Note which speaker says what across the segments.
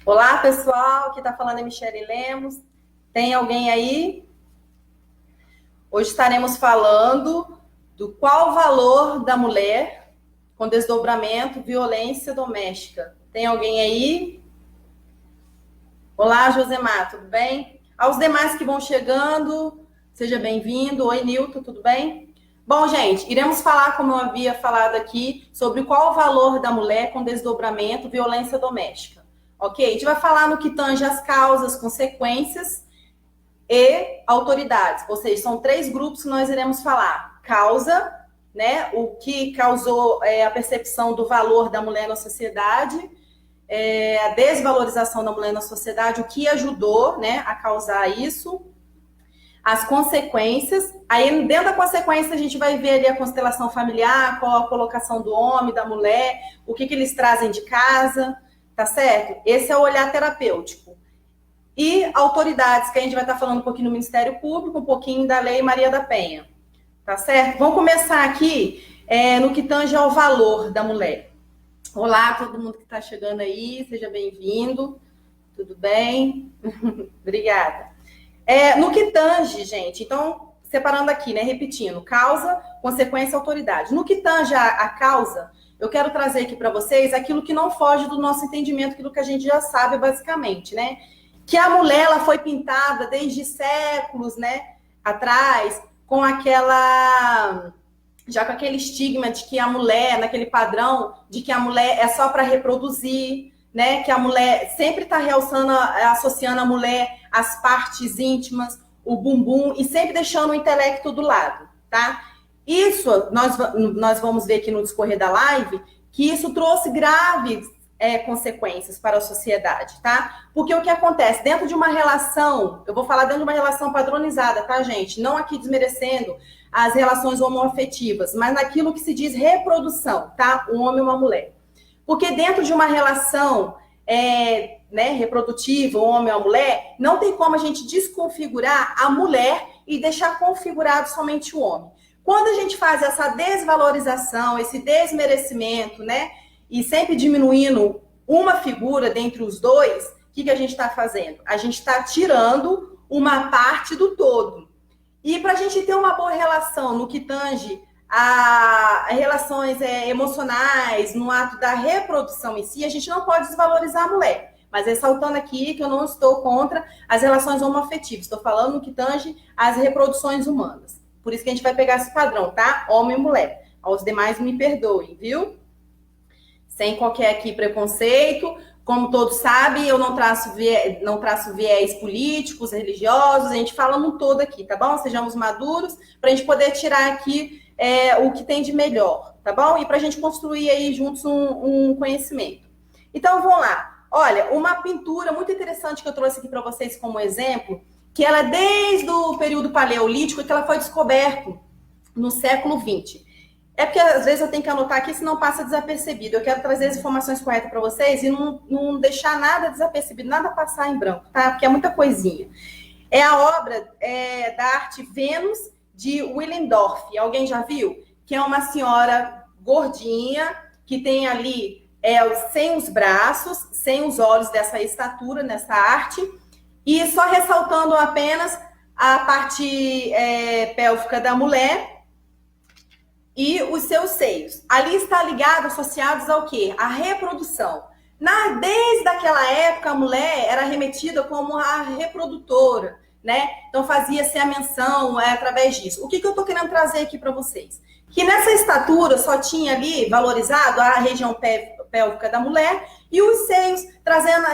Speaker 1: Olá, pessoal. Aqui está falando é Michele Lemos. Tem alguém aí? Hoje estaremos falando do qual o valor da mulher com desdobramento, violência doméstica. Tem alguém aí? Olá, Josemar, tudo bem? Aos demais que vão chegando, seja bem-vindo. Oi, Nilton, tudo bem? Bom, gente, iremos falar, como eu havia falado aqui, sobre qual o valor da mulher com desdobramento, violência doméstica. Ok? A gente vai falar no que tange as causas, consequências e autoridades. Ou seja, são três grupos que nós iremos falar. Causa, né? O que causou a percepção do valor da mulher na sociedade, a desvalorização da mulher na sociedade, o que ajudou, né, a causar isso, as consequências. Aí, dentro da consequência, a gente vai ver ali a constelação familiar, qual a colocação do homem, da mulher, o que eles trazem de casa, tá certo? Esse é o olhar terapêutico. E autoridades, que a gente vai estar falando um pouquinho do Ministério Público, um pouquinho da Lei Maria da Penha, tá certo? Vamos começar aqui no que tange ao valor da mulher. Olá, todo mundo que está chegando aí, seja bem-vindo. Tudo bem? Obrigada. No que tange, gente, então, separando aqui, né, repetindo, causa, consequência, autoridade. No que tange a causa, eu quero trazer aqui para vocês aquilo que não foge do nosso entendimento, aquilo que a gente já sabe, basicamente, né? Que a mulher, ela foi pintada desde séculos, né, atrás, com já com aquele estigma de que a mulher, naquele padrão, de que a mulher é só para reproduzir, né? Que a mulher sempre está realçando, associando a mulher às partes íntimas, o bumbum, e sempre deixando o intelecto do lado, tá? Isso, nós vamos ver aqui no discorrer da live, que isso trouxe graves consequências para a sociedade, tá? Porque o que acontece dentro de uma relação, eu vou falar dentro de uma relação padronizada, tá, gente? Não aqui desmerecendo as relações homoafetivas, mas naquilo que se diz reprodução, tá? Um homem e uma mulher. Porque dentro de uma relação reprodutiva, um homem ou uma mulher, não tem como a gente desconfigurar a mulher e deixar configurado somente o homem. Quando a gente faz essa desvalorização, esse desmerecimento, né? E sempre diminuindo uma figura dentre os dois, o que a gente está fazendo? A gente está tirando uma parte do todo. E para a gente ter uma boa relação no que tange a relações emocionais, no ato da reprodução em si, a gente não pode desvalorizar a mulher. Mas ressaltando aqui que eu não estou contra as relações homoafetivas, estou falando no que tange as reproduções humanas. Por isso que a gente vai pegar esse padrão, tá? Homem e mulher. Aos demais me perdoem, viu? Sem qualquer aqui preconceito. Como todos sabem, eu não traço viés políticos, religiosos, a gente fala no todo aqui, tá bom? Sejamos maduros para a gente poder tirar aqui o que tem de melhor, tá bom? E para a gente construir aí juntos um conhecimento. Então, vamos lá. Olha, uma pintura muito interessante que eu trouxe aqui para vocês como exemplo, que ela é desde o período paleolítico e que ela foi descoberta no século XX. É porque às vezes eu tenho que anotar aqui, senão passa desapercebido. Eu quero trazer as informações corretas para vocês e não deixar nada desapercebido, nada passar em branco, tá? Porque é muita coisinha. É a obra da arte Vênus, de Willendorf. Alguém já viu? Que é uma senhora gordinha, que tem ali sem os braços, sem os olhos dessa estatura, nessa arte, e só ressaltando apenas a parte pélvica da mulher, e os seus seios. Ali está ligado, associados ao quê? A reprodução. Desde aquela época, a mulher era remetida como a reprodutora, né? Então fazia-se a menção através disso. O que eu estou querendo trazer aqui para vocês? Que nessa estatura só tinha ali valorizado a região pélvica da mulher e os seios,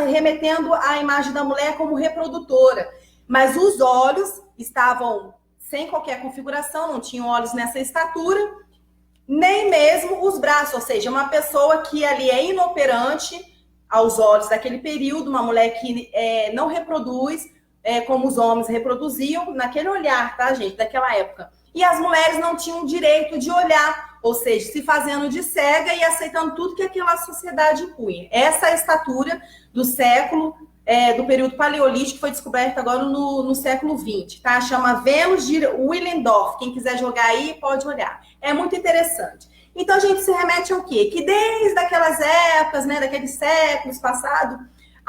Speaker 1: remetendo a imagem da mulher como reprodutora. Mas os olhos estavam sem qualquer configuração, não tinham olhos nessa estatura, nem mesmo os braços, ou seja, uma pessoa que ali é inoperante aos olhos daquele período, uma mulher que não reproduz como os homens reproduziam naquele olhar, tá, gente, daquela época. E as mulheres não tinham direito de olhar, ou seja, se fazendo de cega e aceitando tudo que aquela sociedade impunha. Essa é a estatura do século, do período paleolítico, que foi descoberta agora no século XX, tá? Chama Vênus de Willendorf. Quem quiser jogar aí, pode olhar. É muito interessante. Então, a gente se remete ao quê? Que desde aquelas épocas, né, daqueles séculos passados,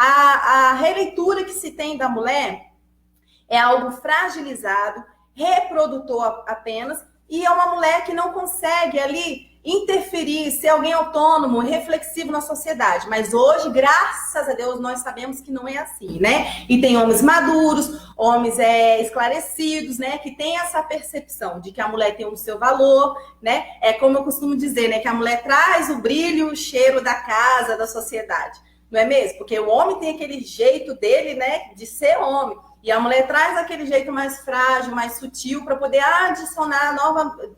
Speaker 1: A releitura que se tem da mulher é algo fragilizado, reprodutor apenas, e é uma mulher que não consegue ali interferir, ser alguém autônomo, reflexivo na sociedade. Mas hoje, graças a Deus, nós sabemos que não é assim, né? E tem homens maduros, homens esclarecidos, né? Que têm essa percepção de que a mulher tem o seu valor, né? É como eu costumo dizer, né? Que a mulher traz o brilho, o cheiro da casa, da sociedade. Não é mesmo? Porque o homem tem aquele jeito dele, né? De ser homem. E a mulher traz aquele jeito mais frágil, mais sutil, para poder adicionar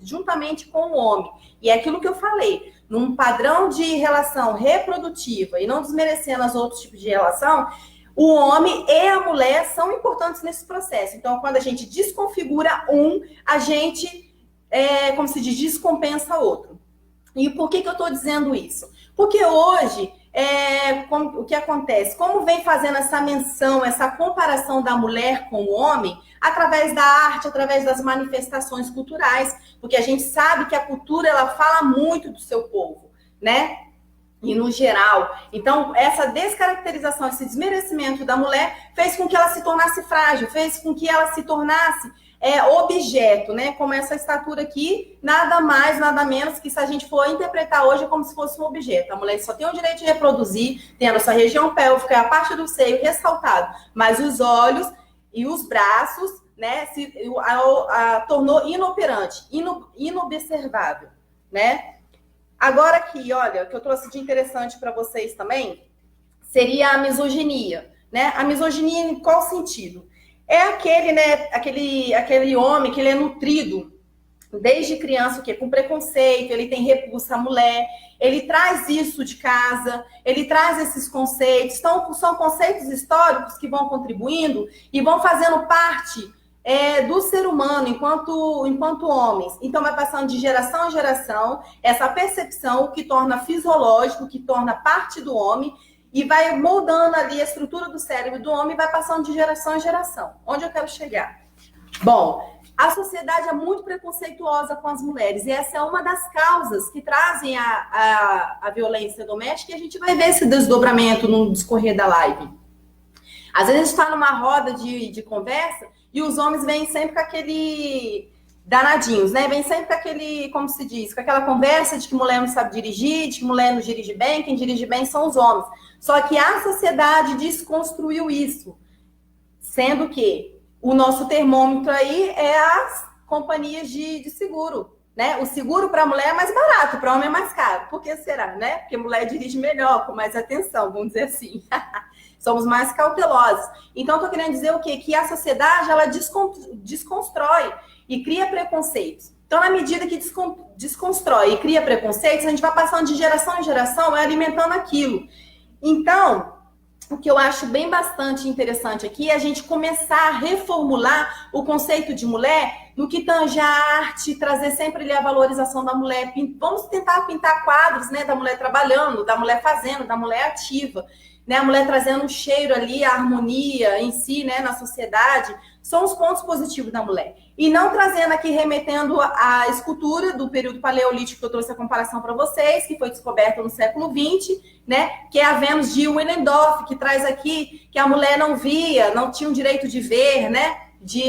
Speaker 1: juntamente com o homem. E é aquilo que eu falei, num padrão de relação reprodutiva, e não desmerecendo os outros tipos de relação, o homem e a mulher são importantes nesse processo. Então, quando a gente desconfigura a gente, como se diz, descompensa outro. E por que eu estou dizendo isso? Porque hoje... o que acontece? Como vem fazendo essa menção, essa comparação da mulher com o homem, através da arte, através das manifestações culturais, porque a gente sabe que a cultura, ela fala muito do seu povo, né? E no geral. Então, essa descaracterização, esse desmerecimento da mulher fez com que ela se tornasse frágil, fez com que ela se tornasse objeto, né? Como essa estatura aqui, nada mais, nada menos que se a gente for interpretar hoje como se fosse um objeto. A mulher só tem o direito de reproduzir, tendo essa região pélvica, a parte do seio ressaltado, mas os olhos e os braços, né? Tornou inoperante, inobservável, né? Agora aqui, olha, o que eu trouxe de interessante para vocês também seria a misoginia, né? A misoginia em qual sentido? É aquele, né, aquele homem que ele é nutrido desde criança, o quê? Com preconceito, ele tem repulsa à mulher, ele traz isso de casa, ele traz esses conceitos. Então, são conceitos históricos que vão contribuindo e vão fazendo parte do ser humano enquanto homens. Então, vai passando de geração em geração essa percepção, o que torna fisiológico, que torna parte do homem, e vai moldando ali a estrutura do cérebro do homem e vai passando de geração em geração. Onde eu quero chegar? Bom, a sociedade é muito preconceituosa com as mulheres. E essa é uma das causas que trazem a violência doméstica. E a gente vai ver esse desdobramento no discorrer da live. Às vezes a gente está numa roda de conversa e os homens vêm sempre com aquele... danadinhos, né? Vem sempre com aquele, como se diz, com aquela conversa de que mulher não sabe dirigir, de que mulher não dirige bem, quem dirige bem são os homens. Só que a sociedade desconstruiu isso, sendo que o nosso termômetro aí é as companhias de seguro, né? O seguro para a mulher é mais barato, para o homem é mais caro. Por que será, né? Porque a mulher dirige melhor, com mais atenção, vamos dizer assim. Somos mais cautelosos. Então, eu tô querendo dizer o quê? Que a sociedade, ela desconstrói e cria preconceitos. Então, na medida que desconstrói e cria preconceitos, a gente vai passando de geração em geração, alimentando aquilo. Então, o que eu acho bem bastante interessante aqui é a gente começar a reformular o conceito de mulher no que tange a arte, trazer sempre ali a valorização da mulher. Vamos tentar pintar quadros, né, da mulher trabalhando, da mulher fazendo, da mulher ativa, né, a mulher trazendo um cheiro ali, a harmonia em si, né, na sociedade. São os pontos positivos da mulher. E não trazendo aqui, remetendo a escultura do período paleolítico, que eu trouxe a comparação para vocês, que foi descoberta no século XX, né? Que é a Vênus de Willendorf, que traz aqui que a mulher não via, não tinha o direito de ver, né? De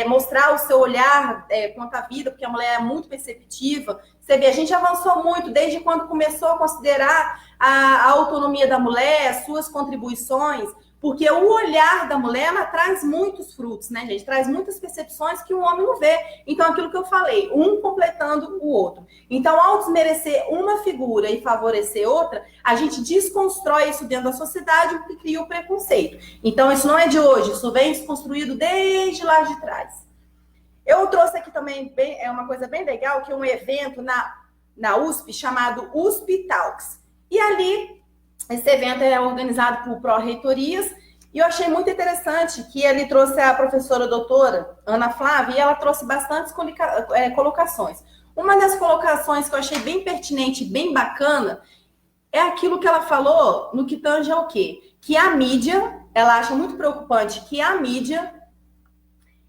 Speaker 1: mostrar o seu olhar quanto à vida, porque a mulher é muito perceptiva. Você vê, a gente avançou muito desde quando começou a considerar a autonomia da mulher, as suas contribuições, porque o olhar da mulher, ela traz muitos frutos, né, gente? Traz muitas percepções que o homem não vê. Então, aquilo que eu falei, um completando o outro. Então, ao desmerecer uma figura e favorecer outra, a gente desconstrói isso dentro da sociedade, o que cria o preconceito. Então, isso não é de hoje, isso vem desconstruído desde lá de trás. Eu trouxe aqui também, uma coisa bem legal, que é um evento na USP, chamado USP Talks. E ali... esse evento é organizado por pró-reitorias e eu achei muito interessante que ele trouxe a professora doutora Ana Flávia e ela trouxe bastantes colocações. Uma das colocações que eu achei bem pertinente, bem bacana, é aquilo que ela falou no que tange ao quê? Que a mídia, ela acha muito preocupante que a mídia,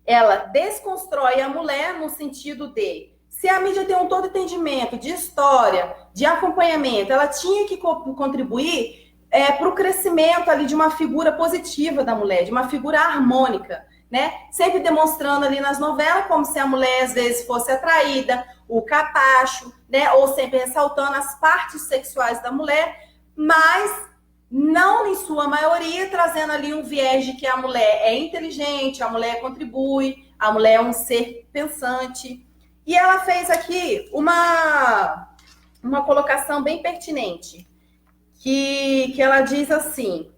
Speaker 1: ela desconstrói a mulher no sentido de... se a mídia tem um todo entendimento de história, de acompanhamento, ela tinha que contribuir para o crescimento ali de uma figura positiva da mulher, de uma figura harmônica, né? Sempre demonstrando ali nas novelas como se a mulher às vezes fosse atraída, o capacho, né? Ou sempre ressaltando as partes sexuais da mulher, mas não em sua maioria trazendo ali um viés de que a mulher é inteligente, a mulher contribui, a mulher é um ser pensante. E ela fez aqui uma colocação bem pertinente, que ela diz assim,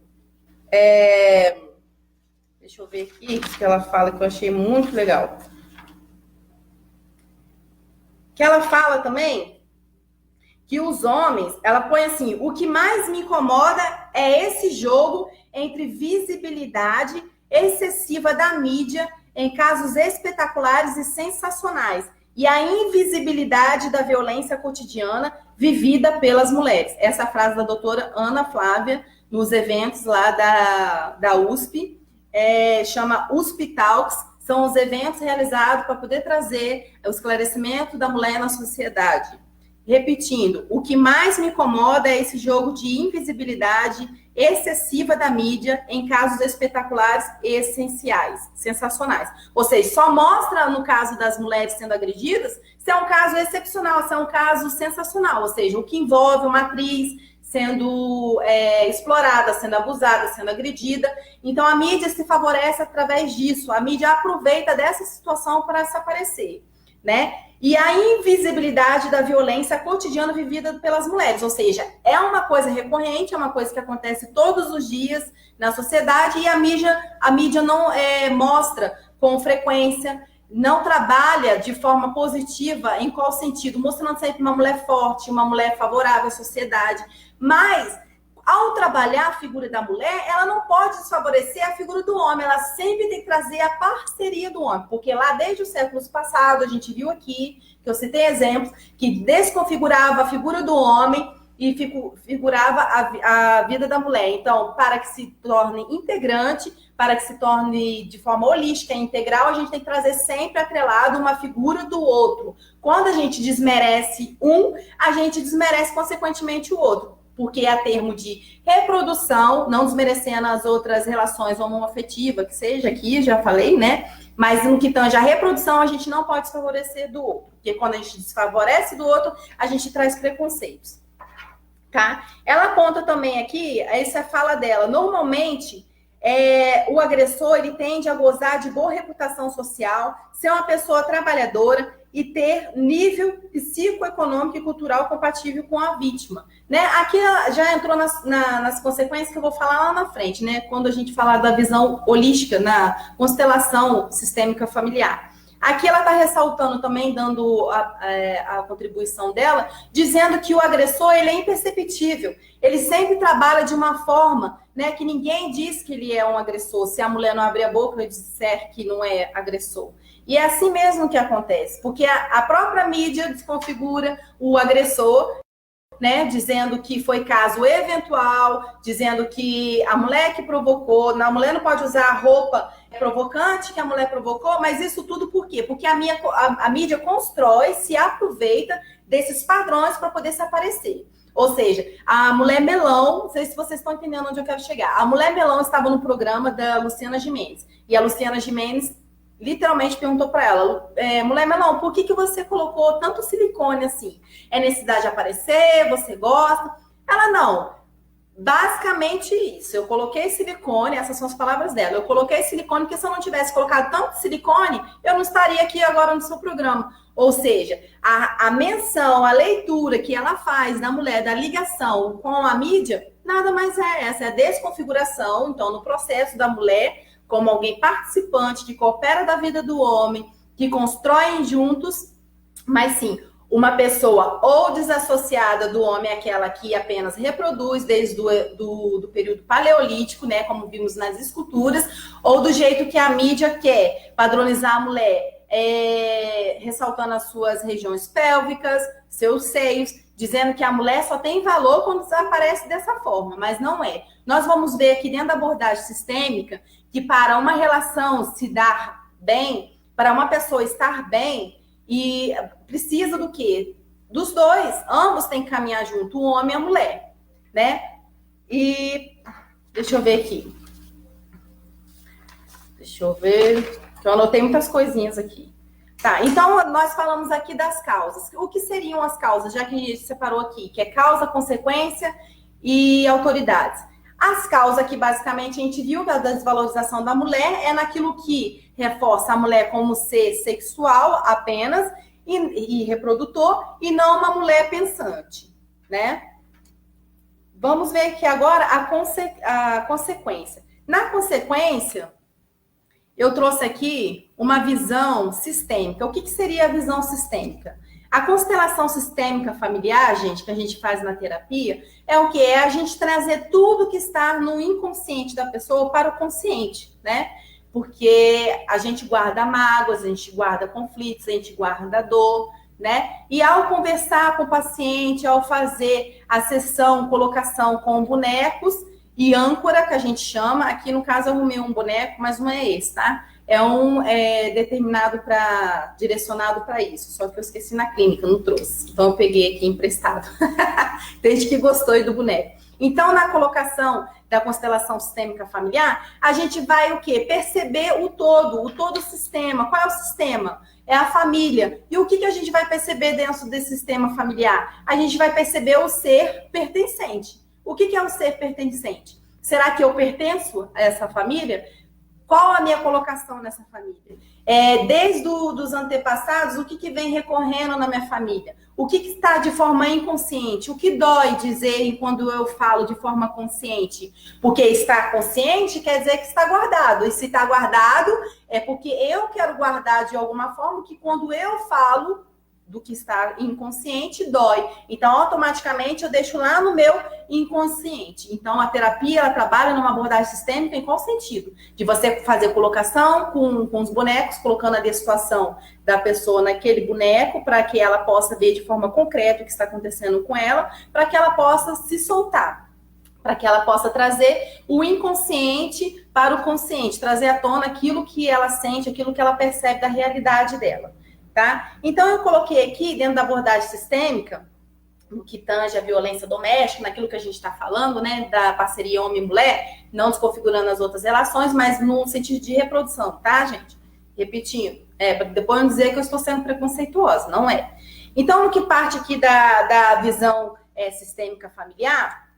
Speaker 1: deixa eu ver aqui, que ela fala que eu achei muito legal. Que ela fala também que os homens, ela põe assim, o que mais me incomoda é esse jogo entre visibilidade excessiva da mídia em casos espetaculares e sensacionais e a invisibilidade da violência cotidiana vivida pelas mulheres. Essa frase da doutora Ana Flávia, nos eventos lá da USP, chama USP Talks, são os eventos realizados para poder trazer o esclarecimento da mulher na sociedade. Repetindo, o que mais me incomoda é esse jogo de invisibilidade excessiva da mídia em casos espetaculares e essenciais, sensacionais. Ou seja, só mostra no caso das mulheres sendo agredidas se é um caso excepcional, se é um caso sensacional, ou seja, o que envolve uma atriz sendo explorada, sendo abusada, sendo agredida. Então, a mídia se favorece através disso, a mídia aproveita dessa situação para se aparecer, né? E a invisibilidade da violência cotidiana vivida pelas mulheres, ou seja, é uma coisa recorrente, é uma coisa que acontece todos os dias na sociedade e a mídia não mostra com frequência, não trabalha de forma positiva, em qual sentido? Mostrando sempre uma mulher forte, uma mulher favorável à sociedade, mas ao trabalhar a figura da mulher, ela não pode desfavorecer a figura do homem, ela sempre tem que trazer a parceria do homem, porque lá desde os séculos passados, a gente viu aqui, que eu citei exemplos, que desconfigurava a figura do homem e figurava a vida da mulher. Então, para que se torne integrante, para que se torne de forma holística e integral, a gente tem que trazer sempre atrelado uma figura do outro. Quando a gente desmerece um, a gente desmerece consequentemente o outro, porque é termo de reprodução, não desmerecendo as outras relações homoafetivas, que seja aqui, já falei, né? Mas no que tange a reprodução, a gente não pode desfavorecer do outro, porque quando a gente desfavorece do outro, a gente traz preconceitos, tá? Ela aponta também aqui, essa fala dela, normalmente o agressor, ele tende a gozar de boa reputação social, ser uma pessoa trabalhadora e ter nível psicoeconômico e cultural compatível com a vítima, né? Aqui já entrou nas consequências que eu vou falar lá na frente, né? Quando a gente falar da visão holística na constelação sistêmica familiar. Aqui ela está ressaltando também, dando a contribuição dela, dizendo que o agressor, ele é imperceptível. Ele sempre trabalha de uma forma, né, que ninguém diz que ele é um agressor. Se a mulher não abrir a boca e disser que não é agressor. E é assim mesmo que acontece, porque a própria mídia desconfigura o agressor, né, dizendo que foi caso eventual, dizendo que a mulher que provocou, a mulher não pode usar a roupa provocante que a mulher provocou, mas isso tudo por quê? Porque a mídia constrói, se aproveita desses padrões para poder se aparecer. Ou seja, a mulher melão, não sei se vocês estão entendendo onde eu quero chegar, a mulher melão estava no programa da Luciana Gimenez, e a Luciana Gimenez literalmente perguntou para ela, mulher melão, por que você colocou tanto silicone assim? É necessidade de aparecer? Você gosta? Ela, não. Basicamente isso. Eu coloquei silicone, essas são as palavras dela. Eu coloquei silicone porque se eu não tivesse colocado tanto silicone, eu não estaria aqui agora no seu programa. Ou seja, a menção, a leitura que ela faz na mulher da ligação com a mídia, nada mais é essa, é a desconfiguração, então, no processo da mulher como alguém participante, que coopera da vida do homem, que constroem juntos, mas sim, uma pessoa ou desassociada do homem, aquela que apenas reproduz desde do período paleolítico, né, como vimos nas esculturas, ou do jeito que a mídia quer padronizar a mulher, ressaltando as suas regiões pélvicas, seus seios, dizendo que a mulher só tem valor quando aparece dessa forma, mas não é. Nós vamos ver aqui dentro da abordagem sistêmica que para uma relação se dar bem, para uma pessoa estar bem, e precisa do quê? Dos dois. Ambos têm que caminhar junto, o homem e a mulher, né? E deixa eu ver aqui. Deixa eu ver, que eu anotei muitas coisinhas aqui. Tá, então nós falamos aqui das causas. O que seriam as causas, já que a gente separou aqui, que é causa, consequência e autoridades. As causas aqui, basicamente, a gente viu da desvalorização da mulher é naquilo que reforça a mulher como ser sexual apenas e reprodutor, e não uma mulher pensante, né? Vamos ver aqui agora a consequência. Na consequência, eu trouxe aqui uma visão sistêmica. O que seria a visão sistêmica? A constelação sistêmica familiar, gente, que a gente faz na terapia, é o que? É a gente trazer tudo que está no inconsciente da pessoa para o consciente, né? Porque a gente guarda mágoas, a gente guarda conflitos, a gente guarda dor, né? E ao conversar com o paciente, ao fazer a sessão, colocação com bonecos e âncora, que a gente chama, aqui no caso eu arrumei um boneco, mas não é esse, tá? É um determinado direcionado para isso, só que eu esqueci na clínica, não trouxe. Então eu peguei aqui emprestado. Tem gente que gostou do boneco. Então, na colocação da constelação sistêmica familiar, a gente vai o quê? Perceber o todo sistema. Qual é o sistema? É a família. E o que a gente vai perceber dentro desse sistema familiar? A gente vai perceber o ser pertencente. O que é o ser pertencente? Será que eu pertenço a essa família? Qual a minha colocação nessa família? Desde os antepassados, o que vem recorrendo na minha família? O que está de forma inconsciente? O que dói dizer quando eu falo de forma consciente? Porque está consciente quer dizer que está guardado. E se está guardado, é porque eu quero guardar de alguma forma que quando eu falo do que está inconsciente, dói. Então, automaticamente, eu deixo lá no meu inconsciente. Então, a terapia, ela trabalha numa abordagem sistêmica em qual sentido? De você fazer colocação com os bonecos, colocando a situação da pessoa naquele boneco, para que ela possa ver de forma concreta o que está acontecendo com ela, para que ela possa se soltar, para que ela possa trazer o inconsciente para o consciente, trazer à tona aquilo que ela sente, aquilo que ela percebe da realidade dela. Tá? Então, eu coloquei aqui, dentro da abordagem sistêmica, no que tange a violência doméstica, naquilo que a gente está falando, né, da parceria homem-mulher, não desconfigurando as outras relações, mas no sentido de reprodução, tá, gente? Repetindo, para depois não dizer que eu estou sendo preconceituosa, não é. Então, no que parte aqui da visão sistêmica familiar,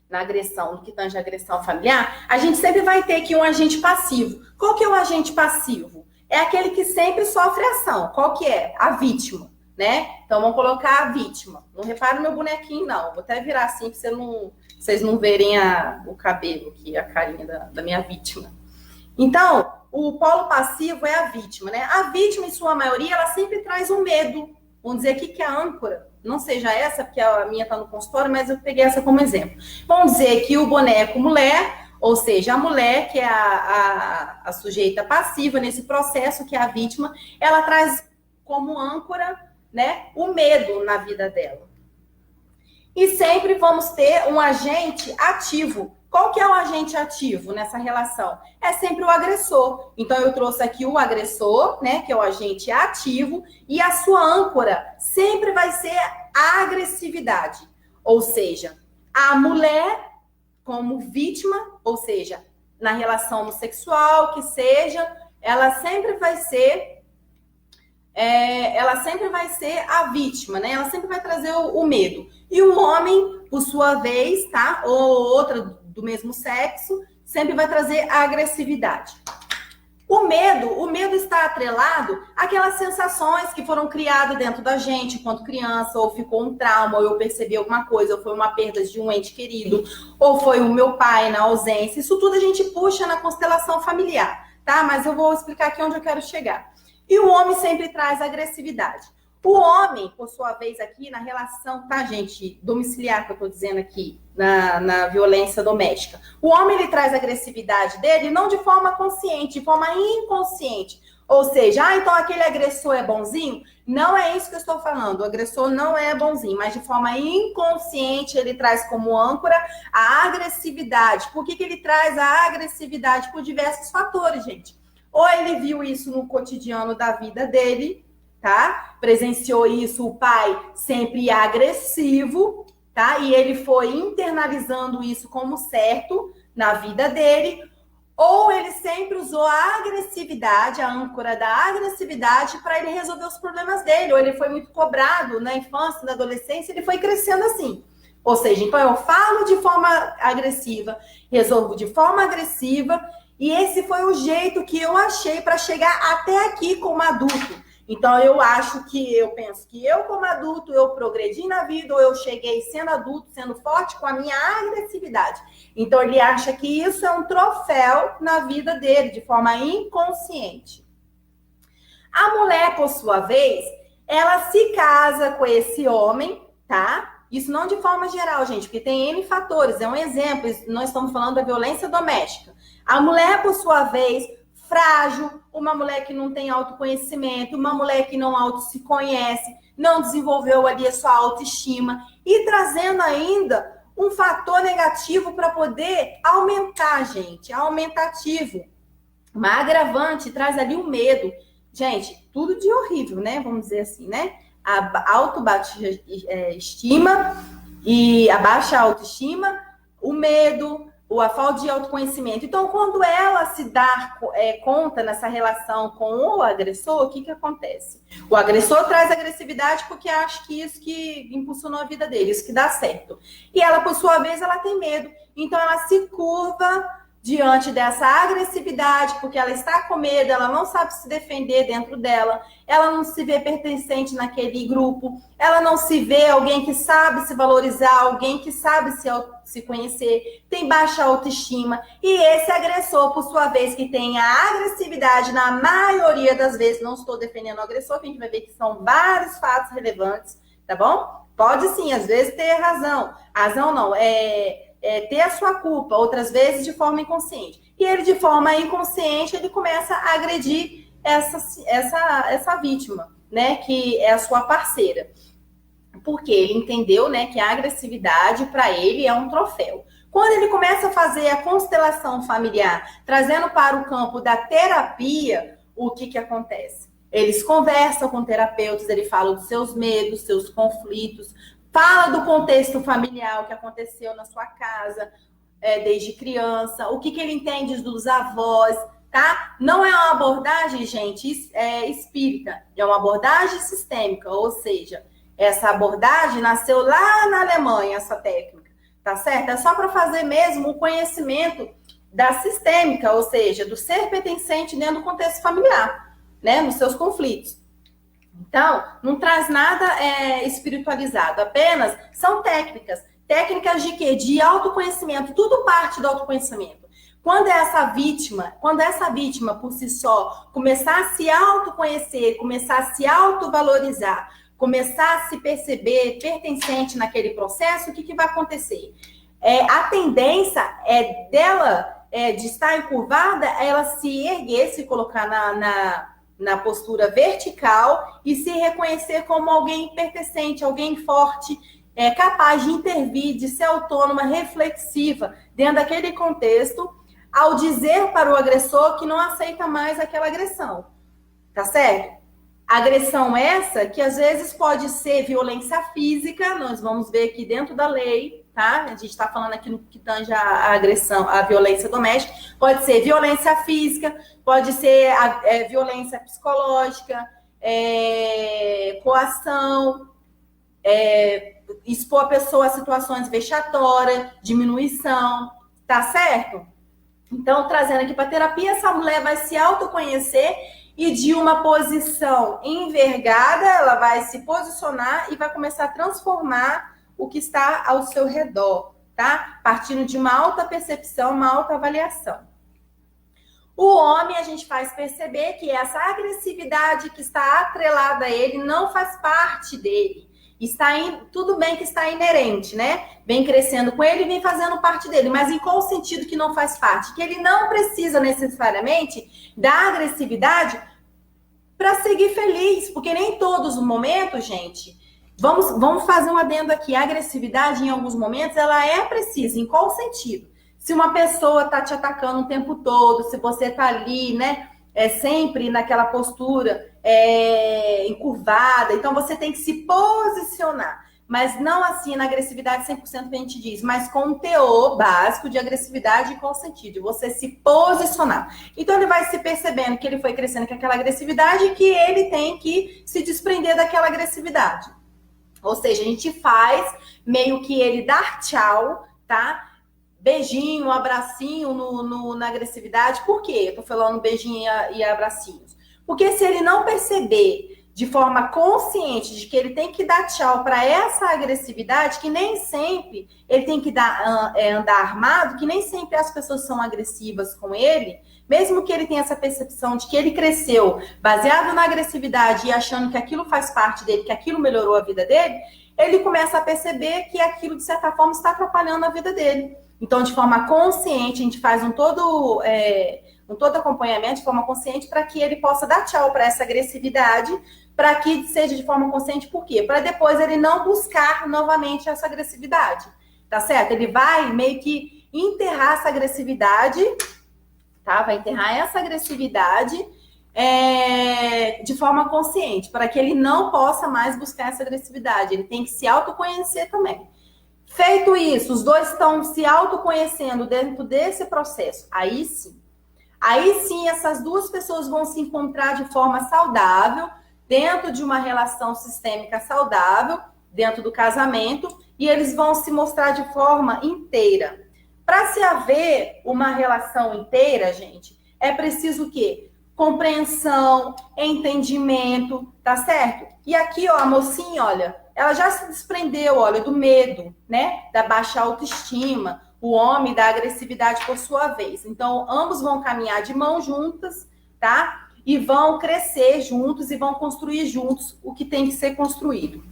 Speaker 1: na agressão, no que tange a agressão familiar, a gente sempre vai ter aqui um agente passivo. Qual que é o agente passivo? É aquele que sempre sofre ação. Qual que é? A vítima, né? Então, vamos colocar a vítima. Não repara no meu bonequinho, não. Vou até virar assim, para vocês não verem o cabelo aqui, a carinha da minha vítima. Então, o polo passivo é a vítima, né? A vítima, em sua maioria, ela sempre traz um medo. Vamos dizer aqui que a âncora, não seja essa, porque a minha está no consultório, mas eu peguei essa como exemplo. Vamos dizer que o boneco mulher... Ou seja, a mulher, que é a sujeita passiva nesse processo, que é a vítima, ela traz como âncora, né, o medo na vida dela. E sempre vamos ter um agente ativo. Qual que é o agente ativo nessa relação? É sempre o agressor. Então, eu trouxe aqui o agressor, né, que é o agente ativo, e a sua âncora sempre vai ser a agressividade. Ou seja, a mulher como vítima, ou seja, na relação homossexual, que seja, ela sempre vai ser a vítima, né? Ela sempre vai trazer o medo. E o homem, por sua vez, tá? Ou outra do mesmo sexo, sempre vai trazer a agressividade. O medo está atrelado àquelas sensações que foram criadas dentro da gente enquanto criança, ou ficou um trauma, ou eu percebi alguma coisa, ou foi uma perda de um ente querido, ou foi o meu pai na ausência. Isso tudo a gente puxa na constelação familiar, tá? Mas eu vou explicar aqui onde eu quero chegar. E o homem sempre traz agressividade. O homem, por sua vez, aqui na relação, tá, gente? Domiciliar, que eu tô dizendo aqui, na violência doméstica. O homem, ele traz a agressividade dele não de forma consciente, de forma inconsciente. Ou seja, então aquele agressor é bonzinho? Não é isso que eu estou falando. O agressor não é bonzinho, mas de forma inconsciente ele traz como âncora a agressividade. Por que ele traz a agressividade? Por diversos fatores, gente. Ou ele viu isso no cotidiano da vida dele, tá? Presenciou isso, o pai sempre agressivo, tá? E ele foi internalizando isso como certo na vida dele, ou ele sempre usou a agressividade, a âncora da agressividade, para ele resolver os problemas dele, ou ele foi muito cobrado na infância, na adolescência, ele foi crescendo assim. Ou seja, então eu falo de forma agressiva, resolvo de forma agressiva, e esse foi o jeito que eu achei para chegar até aqui como adulto. Então eu penso que eu como adulto, eu progredi na vida, ou eu cheguei sendo adulto, sendo forte com a minha agressividade. Então ele acha que isso é um troféu na vida dele, de forma inconsciente. A mulher, por sua vez, ela se casa com esse homem, tá? Isso não de forma geral, gente, porque tem N fatores, é um exemplo, nós estamos falando da violência doméstica. A mulher, por sua vez, frágil, uma mulher que não tem autoconhecimento, uma mulher que não auto se conhece, não desenvolveu ali a sua autoestima, e trazendo ainda um fator negativo para poder aumentar, gente, aumentativo. Uma agravante traz ali o medo. Gente, tudo de horrível, né? Vamos dizer assim, né? A autobaixa estima e a baixa autoestima, o medo, a falta de autoconhecimento. Então, quando ela se dá conta nessa relação com o agressor, o que acontece? O agressor traz agressividade porque acha que isso que impulsionou a vida dele, isso que dá certo. E ela, por sua vez, ela tem medo. Então, ela se curva diante dessa agressividade, porque ela está com medo, ela não sabe se defender dentro dela, ela não se vê pertencente naquele grupo, ela não se vê alguém que sabe se valorizar, alguém que sabe se conhecer, tem baixa autoestima. E esse agressor, por sua vez, que tem a agressividade, na maioria das vezes, não estou defendendo o agressor, que a gente vai ver que são vários fatos relevantes, tá bom? Pode sim, às vezes ter razão. Razão não, ter a sua culpa, outras vezes de forma inconsciente. E ele, de forma inconsciente, ele começa a agredir essa vítima, né, que é a sua parceira. Porque ele entendeu, né, que a agressividade para ele é um troféu. Quando ele começa a fazer a constelação familiar, trazendo para o campo da terapia, o que acontece? Eles conversam com terapeutas, ele fala dos seus medos, seus conflitos, fala do contexto familiar, o que aconteceu na sua casa desde criança, o que ele entende dos avós, tá? Não é uma abordagem, gente, espírita, é uma abordagem sistêmica, ou seja, essa abordagem nasceu lá na Alemanha, essa técnica, tá certo? É só para fazer mesmo o conhecimento da sistêmica, ou seja, do ser pertencente dentro do contexto familiar, né? Nos seus conflitos. Então, não traz nada espiritualizado, apenas são técnicas. Técnicas de quê? De autoconhecimento, tudo parte do autoconhecimento. Quando essa vítima, por si só, começar a se autoconhecer, começar a se autovalorizar, começar a se perceber pertencente naquele processo, o que vai acontecer? A tendência dela, de estar encurvada, ela se erguer, se colocar na postura vertical e se reconhecer como alguém pertencente, alguém forte, capaz de intervir, de ser autônoma, reflexiva dentro daquele contexto, ao dizer para o agressor que não aceita mais aquela agressão, tá certo? Agressão essa que às vezes pode ser violência física, nós vamos ver aqui dentro da lei, tá? A gente está falando aqui no que tange a agressão, a violência doméstica, pode ser violência física, pode ser violência psicológica, coação, expor a pessoa a situações vexatórias, diminuição, tá certo? Então, trazendo aqui para a terapia, essa mulher vai se autoconhecer e de uma posição envergada, ela vai se posicionar e vai começar a transformar o que está ao seu redor, tá? Partindo de uma alta percepção, uma alta avaliação. O homem, a gente faz perceber que essa agressividade que está atrelada a ele não faz parte dele. Tudo bem que está inerente, né? Vem crescendo com ele e vem fazendo parte dele. Mas em qual sentido que não faz parte? Que ele não precisa necessariamente da agressividade para seguir feliz. Porque nem todos os momentos, gente... Vamos fazer um adendo aqui. A agressividade, em alguns momentos, ela é precisa. Em qual sentido? Se uma pessoa está te atacando o tempo todo, se você está ali, né? Sempre naquela postura encurvada, então você tem que se posicionar. mas não assim na agressividade 100% que a gente diz, mas com um teor básico de agressividade em qual sentido? De você se posicionar. Então ele vai se percebendo que ele foi crescendo com aquela agressividade e que ele tem que se desprender daquela agressividade. Ou seja, a gente faz meio que ele dar tchau, tá? Beijinho, abracinho na agressividade. Por quê? Eu tô falando beijinho e abracinhos. Porque se ele não perceber de forma consciente de que ele tem que dar tchau para essa agressividade, que nem sempre ele tem que andar armado, que nem sempre as pessoas são agressivas com ele, mesmo que ele tenha essa percepção de que ele cresceu baseado na agressividade e achando que aquilo faz parte dele, que aquilo melhorou a vida dele, ele começa a perceber que aquilo, de certa forma, está atrapalhando a vida dele. Então, de forma consciente, a gente faz um todo acompanhamento de forma consciente para que ele possa dar tchau para essa agressividade, para que seja de forma consciente, por quê? Para depois ele não buscar novamente essa agressividade, tá certo? Ele vai meio que enterrar essa agressividade, tá? Vai enterrar essa agressividade de forma consciente, para que ele não possa mais buscar essa agressividade. Ele tem que se autoconhecer também. Feito isso, os dois estão se autoconhecendo dentro desse processo. Aí sim, essas duas pessoas vão se encontrar de forma saudável, dentro de uma relação sistêmica saudável, dentro do casamento, e eles vão se mostrar de forma inteira. Para se haver uma relação inteira, gente, é preciso o quê? Compreensão, entendimento, tá certo? E aqui, ó, a mocinha, olha, ela já se desprendeu, olha, do medo, né? Da baixa autoestima, o homem da agressividade por sua vez. Então, ambos vão caminhar de mãos juntas, tá? E vão crescer juntos e vão construir juntos o que tem que ser construído.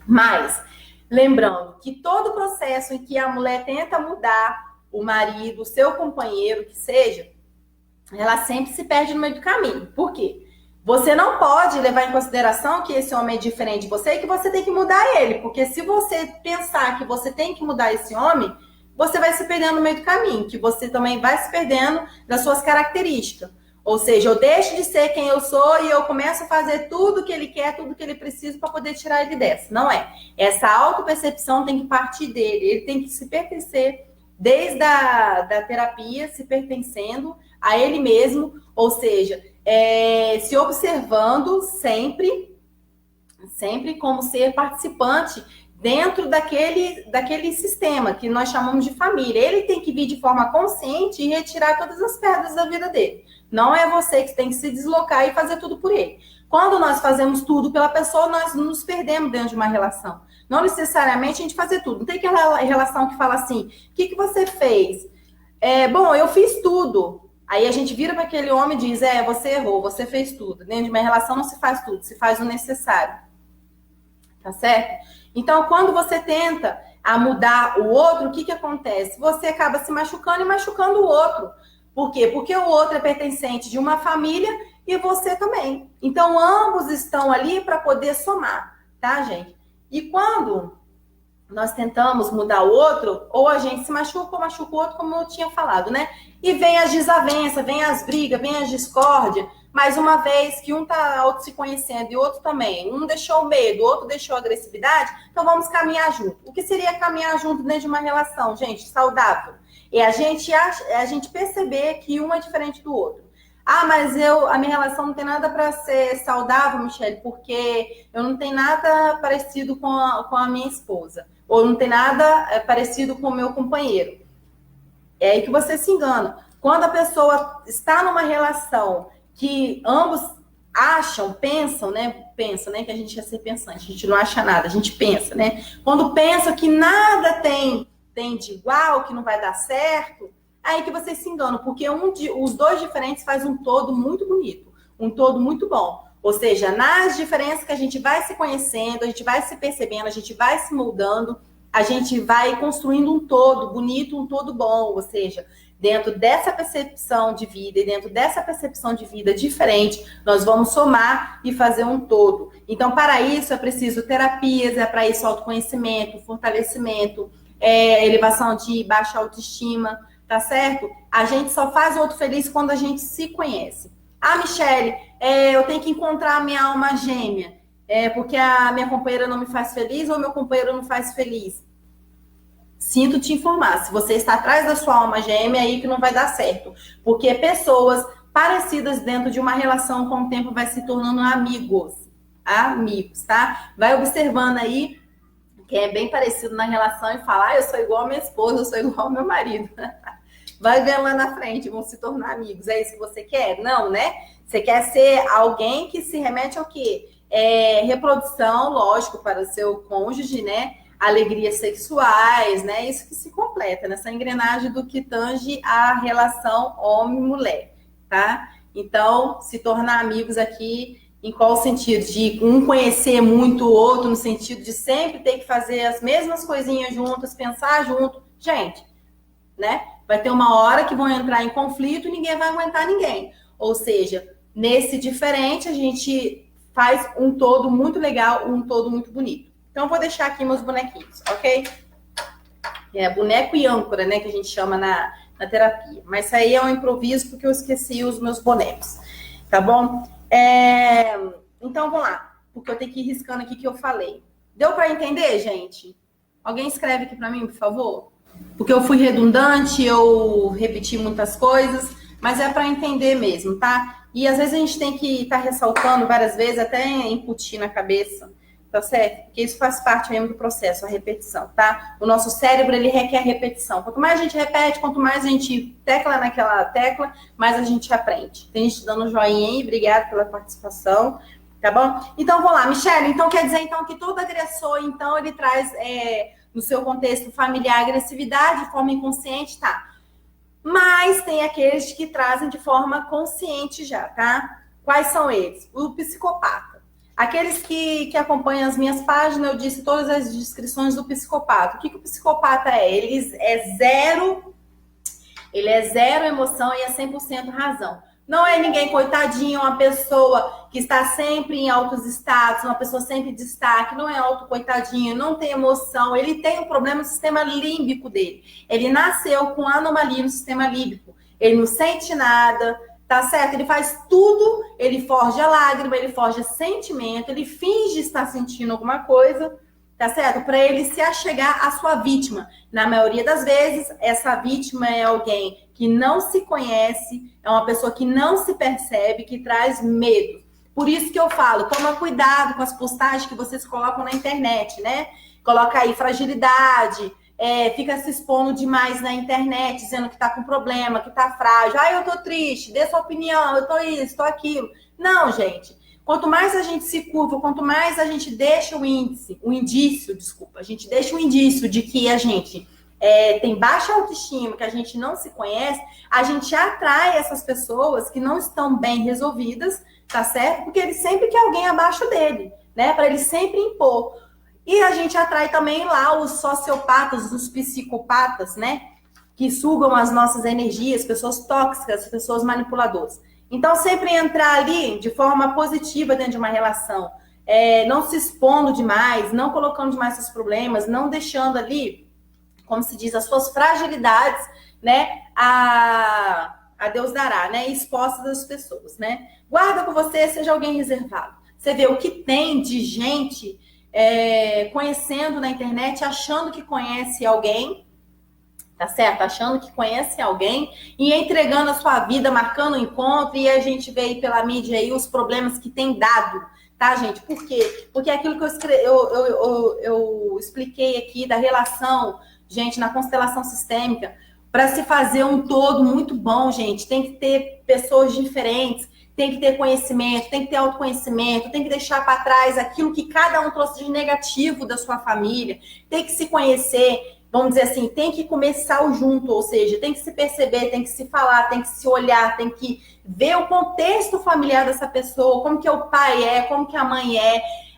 Speaker 1: Mas, lembrando que todo processo em que a mulher tenta mudar o marido, o seu companheiro, que seja, ela sempre se perde no meio do caminho. Por quê? Você não pode levar em consideração que esse homem é diferente de você e que você tem que mudar ele. Porque se você pensar que você tem que mudar esse homem, você vai se perdendo no meio do caminho, que você também vai se perdendo das suas características. Ou seja, eu deixo de ser quem eu sou e eu começo a fazer tudo que ele quer, tudo que ele precisa para poder tirar ele dessa. Não é. Essa autopercepção tem que partir dele. Ele tem que se pertencer desde a terapia, se pertencendo a ele mesmo. Ou seja, se observando sempre como ser participante dentro daquele sistema que nós chamamos de família. Ele tem que vir de forma consciente e retirar todas as pedras da vida dele. Não é você que tem que se deslocar e fazer tudo por ele. Quando nós fazemos tudo pela pessoa, nós nos perdemos dentro de uma relação. Não necessariamente a gente fazer tudo. Não tem aquela relação que fala assim, o que você fez? Bom, eu fiz tudo. Aí a gente vira para aquele homem e diz, você errou, você fez tudo. Dentro de uma relação não se faz tudo, se faz o necessário. Tá certo? Então, quando você tenta mudar o outro, o que acontece? Você acaba se machucando e machucando o outro. Por quê? Porque o outro é pertencente de uma família e você também. Então, ambos estão ali para poder somar, tá, gente? E quando nós tentamos mudar o outro, ou a gente se machuca ou machuca o outro, como eu tinha falado, né? E vem as desavenças, vem as brigas, vem as discórdias. Mas uma vez que um tá se conhecendo e o outro também, um deixou o medo, o outro deixou a agressividade, então vamos caminhar junto. O que seria caminhar junto dentro de uma relação, gente, saudável? É a gente perceber que um é diferente do outro. Mas a minha relação não tem nada para ser saudável, Michele, porque eu não tenho nada parecido com a minha esposa. Ou não tem nada parecido com o meu companheiro. É aí que você se engana. Quando a pessoa está numa relação que ambos pensam, né? Pensa, né? Que a gente ia ser pensante, a gente não acha nada, a gente pensa, né? Quando pensa que nada tem de igual, que não vai dar certo, aí que vocês se enganam, porque os dois diferentes faz um todo muito bonito, um todo muito bom. Ou seja, nas diferenças que a gente vai se conhecendo, a gente vai se percebendo, a gente vai se moldando, a gente vai construindo um todo bonito, um todo bom. Ou seja, dentro dessa percepção de vida e dentro dessa percepção de vida diferente, nós vamos somar e fazer um todo. Então, para isso, é preciso terapias, é para isso autoconhecimento, fortalecimento, elevação de baixa autoestima, tá certo? A gente só faz o outro feliz quando a gente se conhece. Michele, eu tenho que encontrar a minha alma gêmea. porque a minha companheira não me faz feliz ou meu companheiro não faz feliz. Sinto te informar, se você está atrás da sua alma gêmea, é aí que não vai dar certo. Porque pessoas parecidas dentro de uma relação com o tempo vai se tornando amigos. Amigos, tá? Vai observando aí quem é bem parecido na relação e fala, eu sou igual a minha esposa, eu sou igual ao meu marido. Vai ver lá na frente, vão se tornar amigos. É isso que você quer? Não, né? Você quer ser alguém que se remete ao quê? Reprodução, lógico, para o seu cônjuge, né? Alegrias sexuais, né? Isso que se completa nessa engrenagem do que tange a relação homem-mulher, tá? Então, se tornar amigos aqui, em qual sentido? De um conhecer muito o outro, no sentido de sempre ter que fazer as mesmas coisinhas juntas, pensar junto. Gente, né? Vai ter uma hora que vão entrar em conflito e ninguém vai aguentar ninguém. Ou seja, nesse diferente, a gente faz um todo muito legal, um todo muito bonito. Então, eu vou deixar aqui meus bonequinhos, ok? Boneco e âncora, né? Que a gente chama na terapia. Mas isso aí é um improviso porque eu esqueci os meus bonecos. Tá bom? Então, vamos lá. Porque eu tenho que ir riscando aqui que eu falei. Deu para entender, gente? Alguém escreve aqui para mim, por favor? Porque eu fui redundante, eu repeti muitas coisas, mas é para entender mesmo, tá? E às vezes a gente tem que estar ressaltando várias vezes, até incutir na cabeça, tá certo? Porque isso faz parte mesmo do processo, a repetição, tá? O nosso cérebro, ele requer repetição. Quanto mais a gente repete, quanto mais a gente tecla naquela tecla, mais a gente aprende. Tem gente dando um joinha aí, obrigada pela participação, tá bom? Então, vamos lá, Michelle, então quer dizer então que todo agressor, então, ele traz, no seu contexto familiar, agressividade de forma inconsciente, tá? Mas tem aqueles que trazem de forma consciente já, tá? Quais são eles? O psicopata. Aqueles que acompanham as minhas páginas, eu disse todas as descrições do psicopata. O que o psicopata é? Ele é zero emoção e é 100% razão. Não é ninguém coitadinho, uma pessoa que está sempre em altos status, uma pessoa sempre em destaque, não é alto coitadinho, não tem emoção, ele tem um problema no sistema límbico dele. Ele nasceu com anomalia no sistema límbico. Ele não sente nada, tá certo? Ele faz tudo, ele forja lágrima, ele forja sentimento, ele finge estar sentindo alguma coisa, tá certo? Para ele se achegar à sua vítima. Na maioria das vezes, essa vítima é alguém que não se conhece, é uma pessoa que não se percebe, que traz medo. Por isso que eu falo, toma cuidado com as postagens que vocês colocam na internet, né? Coloca aí fragilidade, fica se expondo demais na internet, dizendo que tá com problema, que tá frágil. Eu tô triste, dê sua opinião, eu tô isso, tô aquilo. Não, gente. Quanto mais a gente se curva, quanto mais a gente deixa a gente deixa o indício de que a gente tem baixa autoestima, que a gente não se conhece, a gente atrai essas pessoas que não estão bem resolvidas, tá certo? Porque ele sempre quer alguém abaixo dele, né? Para ele sempre impor. E a gente atrai também lá os sociopatas, os psicopatas, né? Que sugam as nossas energias, pessoas tóxicas, pessoas manipuladoras. Então, sempre entrar ali de forma positiva dentro de uma relação, não se expondo demais, não colocando demais seus problemas, não deixando ali, como se diz, as suas fragilidades, né, a Deus dará, né, expostas às pessoas, né. Guarda com você, seja alguém reservado. Você vê o que tem de gente conhecendo na internet, achando que conhece alguém, tá certo? Achando que conhece alguém e entregando a sua vida, marcando o encontro, e a gente vê aí pela mídia aí os problemas que tem dado, tá, gente? Por quê? Porque aquilo que eu expliquei aqui da relação, gente, na constelação sistêmica, para se fazer um todo muito bom, gente, tem que ter pessoas diferentes, tem que ter conhecimento, tem que ter autoconhecimento, tem que deixar para trás aquilo que cada um trouxe de negativo da sua família, tem que se conhecer, vamos dizer assim, tem que começar o junto, ou seja, tem que se perceber, tem que se falar, tem que se olhar, tem que ver o contexto familiar dessa pessoa, como que o pai como que a mãe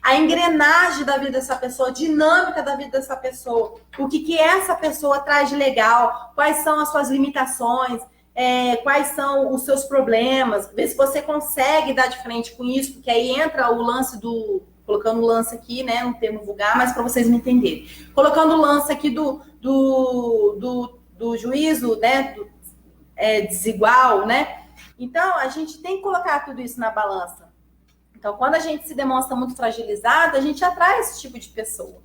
Speaker 1: a engrenagem da vida dessa pessoa, a dinâmica da vida dessa pessoa, o que essa pessoa traz de legal, quais são as suas limitações, quais são os seus problemas, ver se você consegue dar de frente com isso, porque aí entra o lance colocando o lance aqui, né, um termo vulgar, mas para vocês me entenderem. Colocando o lance aqui do juízo, né, desigual, né? Então, a gente tem que colocar tudo isso na balança. Então, quando a gente se demonstra muito fragilizado, a gente atrai esse tipo de pessoa,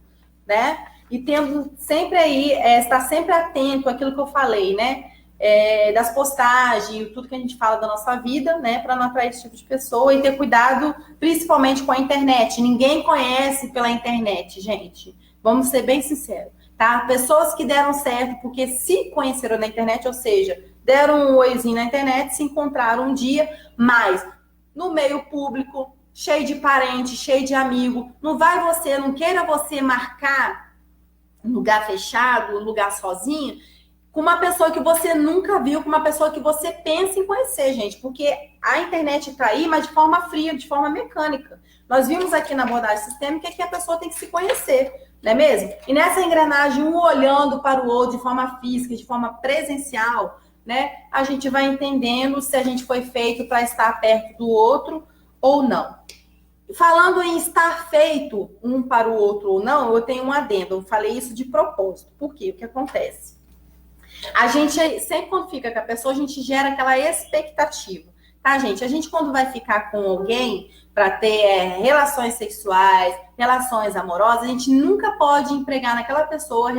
Speaker 1: né? E tendo sempre aí, estar sempre atento àquilo que eu falei, né? Das postagens, tudo que a gente fala da nossa vida, né? Para não atrair esse tipo de pessoa e ter cuidado, principalmente com a internet. Ninguém conhece pela internet, gente. Vamos ser bem sinceros, tá? Pessoas que deram certo porque se conheceram na internet, ou seja, deram um oizinho na internet, se encontraram um dia, mas no meio público, cheio de parente, cheio de amigo, não queira você marcar um lugar fechado, um lugar sozinho, com uma pessoa que você nunca viu, com uma pessoa que você pensa em conhecer, gente, porque a internet está aí, mas de forma fria, de forma mecânica. Nós vimos aqui na abordagem sistêmica que a pessoa tem que se conhecer, não é mesmo? E nessa engrenagem, um olhando para o outro de forma física, de forma presencial, né? A gente vai entendendo se a gente foi feito para estar perto do outro ou não. Falando em estar feito um para o outro ou não, eu tenho um adendo. Eu falei isso de propósito. Por quê? O que acontece? A gente, sempre quando fica com a pessoa, a gente gera aquela expectativa, tá, gente? A gente, quando vai ficar com alguém para ter relações sexuais, relações amorosas, a gente nunca pode empregar naquela pessoa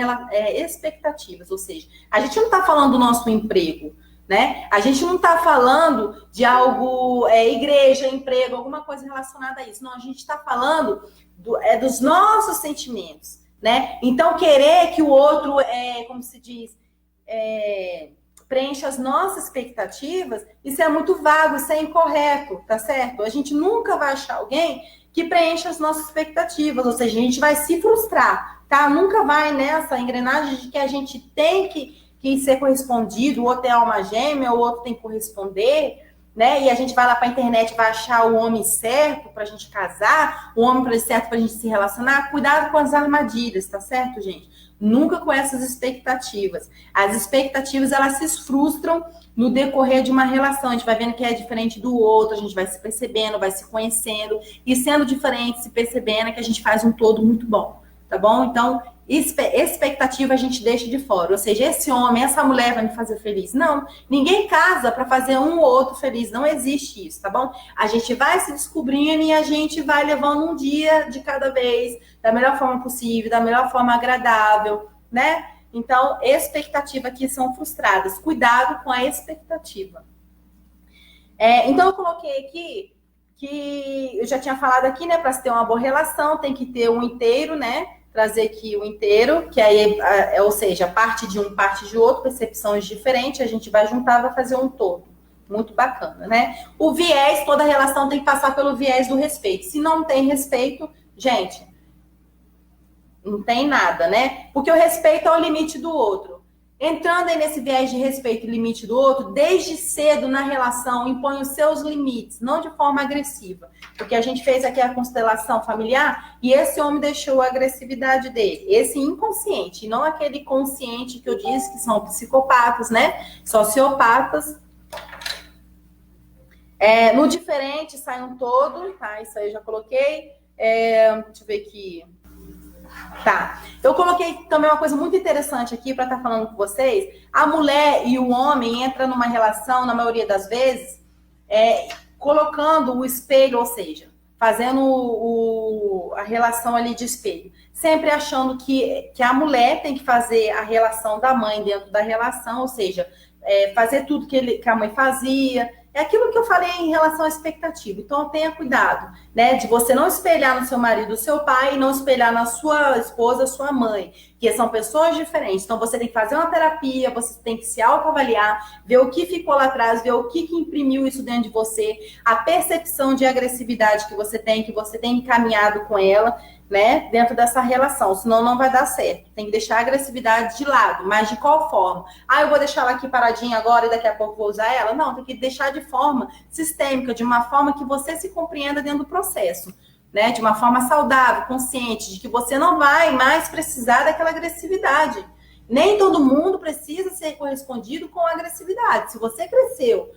Speaker 1: expectativas. Ou seja, a gente não está falando do nosso emprego, né? A gente não está falando de algo, igreja, emprego, alguma coisa relacionada a isso. Não, a gente está falando dos nossos sentimentos, né? Então, querer que o outro, como se diz, preencha as nossas expectativas, isso é muito vago, isso é incorreto, tá certo? A gente nunca vai achar alguém que preencha as nossas expectativas, ou seja, a gente vai se frustrar, tá? Nunca vai nessa engrenagem de que a gente tem que ser correspondido, o outro é alma gêmea, o outro tem que corresponder, né? E a gente vai lá para a internet, vai achar o homem certo para a gente casar, o homem certo para a gente se relacionar. Cuidado com as armadilhas, tá certo, gente? Nunca com essas expectativas. As expectativas, elas se frustram no decorrer de uma relação. A gente vai vendo que é diferente do outro, a gente vai se percebendo, vai se conhecendo, e sendo diferente, se percebendo, é que a gente faz um todo muito bom, tá bom? Então, expectativa a gente deixa de fora. Ou seja, esse homem, essa mulher vai me fazer feliz. Não, ninguém casa para fazer um ou outro feliz. Não existe isso, tá bom? A gente vai se descobrindo e a gente vai levando um dia de cada vez, da melhor forma possível, da melhor forma agradável, né? Então, expectativas aqui são frustradas. Cuidado com a expectativa. Então, eu coloquei aqui que eu já tinha falado aqui, né? Para se ter uma boa relação, tem que ter um inteiro, né? Trazer aqui o inteiro, que aí, ou seja, parte de um, parte de outro, percepções diferentes, a gente vai juntar, vai fazer um todo. Muito bacana, né? O viés, toda relação tem que passar pelo viés do respeito. Se não tem respeito, gente, não tem nada, né? Porque o respeito é o limite do outro. Entrando aí nesse viés de respeito e limite do outro, desde cedo na relação, impõe os seus limites, não de forma agressiva. Porque a gente fez aqui a constelação familiar e esse homem deixou a agressividade dele. Esse inconsciente, não aquele consciente que eu disse que são psicopatas, né? Sociopatas. No diferente sai um todo, tá? Isso aí eu já coloquei. Deixa eu ver aqui. Tá, eu coloquei também uma coisa muito interessante aqui para estar falando com vocês. A mulher e o homem entram numa relação, na maioria das vezes, colocando o espelho, ou seja, fazendo a relação ali de espelho. Sempre achando que a mulher tem que fazer a relação da mãe dentro da relação, ou seja, fazer tudo que a mãe fazia. É aquilo que eu falei em relação à expectativa. Então, tenha cuidado, né? De você não espelhar no seu marido o seu pai e não espelhar na sua esposa a sua mãe, que são pessoas diferentes. Então, você tem que fazer uma terapia, você tem que se autoavaliar, ver o que ficou lá atrás, ver o que imprimiu isso dentro de você, a percepção de agressividade que você tem encaminhado com ela, né, dentro dessa relação, senão não vai dar certo. Tem que deixar a agressividade de lado, mas de qual forma? Eu vou deixar ela aqui paradinha agora e daqui a pouco vou usar ela? Não, tem que deixar de forma sistêmica, de uma forma que você se compreenda dentro do processo, né, de uma forma saudável, consciente, de que você não vai mais precisar daquela agressividade. Nem todo mundo precisa ser correspondido com agressividade. Se você cresceu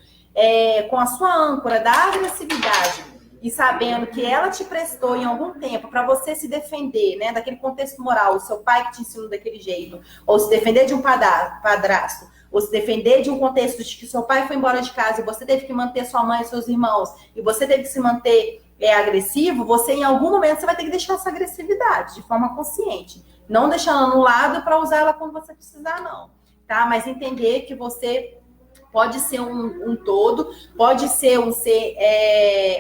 Speaker 1: com a sua âncora da agressividade, e sabendo que ela te prestou em algum tempo para você se defender, né, daquele contexto moral, o seu pai que te ensinou daquele jeito, ou se defender de um padrasto, ou se defender de um contexto de que seu pai foi embora de casa e você teve que manter sua mãe e seus irmãos, e você teve que se manter é agressivo, você em algum momento você vai ter que deixar essa agressividade de forma consciente. Não deixar ela no lado para usar ela quando você precisar, não. Tá? Mas entender que você pode ser um todo, pode ser um ser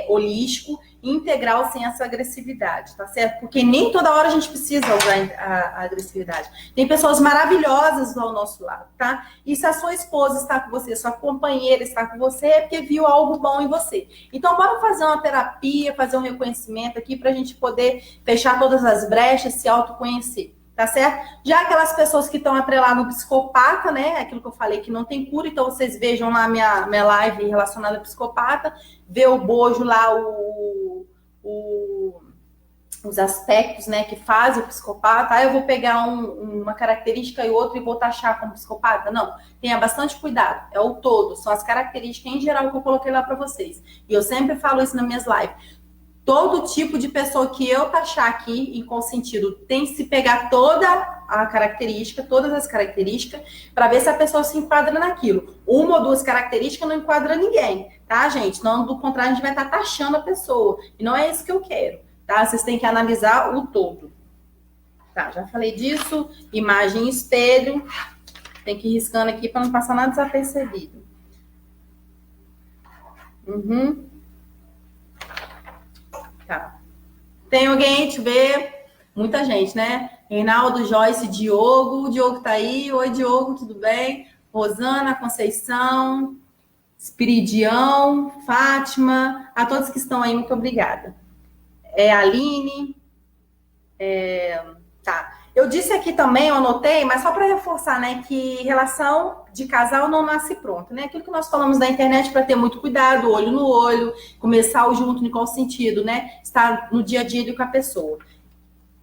Speaker 1: holístico, integral, sem essa agressividade, tá certo? Porque nem toda hora a gente precisa usar a agressividade. Tem pessoas maravilhosas ao nosso lado, tá? E se a sua esposa está com você, sua companheira está com você, é porque viu algo bom em você. Então, bora fazer uma terapia, fazer um reconhecimento aqui para a gente poder fechar todas as brechas, se autoconhecer. Tá certo? Já aquelas pessoas que estão atreladas no psicopata, né? Aquilo que eu falei que não tem cura, então vocês vejam lá minha live relacionada ao psicopata, vê o bojo lá, os aspectos, né, que faz o psicopata. Eu vou pegar uma característica e outra e vou taxar como psicopata. Não, tenha bastante cuidado, é o todo, são as características em geral que eu coloquei lá para vocês. E eu sempre falo isso nas minhas lives. Todo tipo de pessoa que eu taxar aqui, em qual sentido, tem que se pegar toda a característica, todas as características, para ver se a pessoa se enquadra naquilo. Uma ou duas características não enquadra ninguém, tá, gente? Não, do contrário, a gente vai estar taxando a pessoa. E não é isso que eu quero, tá? Vocês têm que analisar o todo. Tá, já falei disso. Imagem e espelho. Tem que ir riscando aqui para não passar nada desapercebido. Tá. Tem alguém? Deixa eu ver. Muita gente, né? Reinaldo, Joyce, Diogo. O Diogo tá aí. Oi, Diogo, tudo bem? Rosana, Conceição, Espiridião, Fátima. A todos que estão aí, muito obrigada. Aline. Tá. Eu disse aqui também, eu anotei, mas só para reforçar, né, que relação de casal não nasce pronto, né? Aquilo que nós falamos na internet para ter muito cuidado, olho no olho, começar o junto em qual sentido, né? Estar no dia a dia com a pessoa.